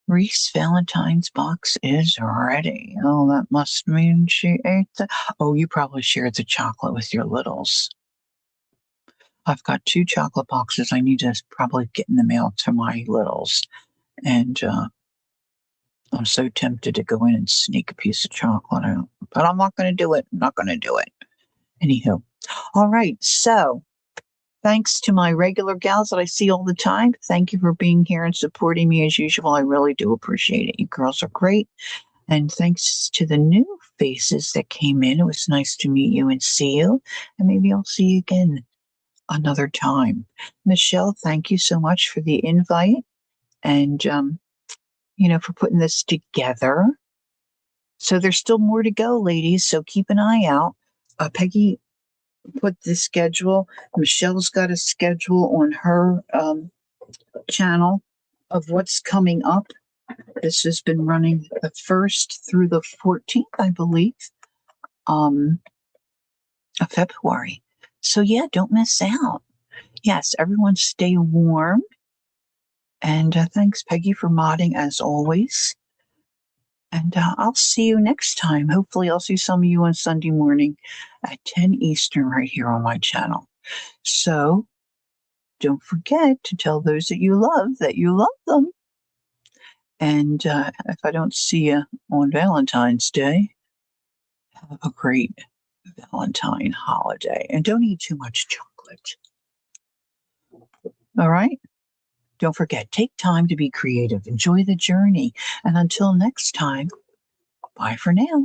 Reese Valentine's box is ready. Oh, that must mean she ate the. Oh, you probably shared the chocolate with your littles. I've got 2 chocolate boxes I need to probably get in the mail to my littles. And I'm so tempted to go in and sneak a piece of chocolate out, but I'm not going to do it. I'm not going to do it. Anywho, all right. So thanks to my regular gals that I see all the time. Thank you for being here and supporting me as usual. I really do appreciate it. You girls are great. And thanks to the new faces that came in. It was nice to meet you and see you. And maybe I'll see you again another time. Michelle, thank you so much for the invite and, for putting this together. So there's still more to go, ladies. So keep an eye out. Peggy put the schedule. Michelle's got a schedule on her channel of what's coming up. This has been running the 1st through the 14th, I believe, of February. So yeah, don't miss out. Yes, everyone stay warm. And thanks, Peggy, for modding as always. And I'll see you next time. Hopefully, I'll see some of you on Sunday morning at 10 Eastern right here on my channel. So don't forget to tell those that you love them. And if I don't see you on Valentine's Day, have a great Valentine holiday. And don't eat too much chocolate. All right? Don't forget, take time to be creative. Enjoy the journey. And until next time, bye for now.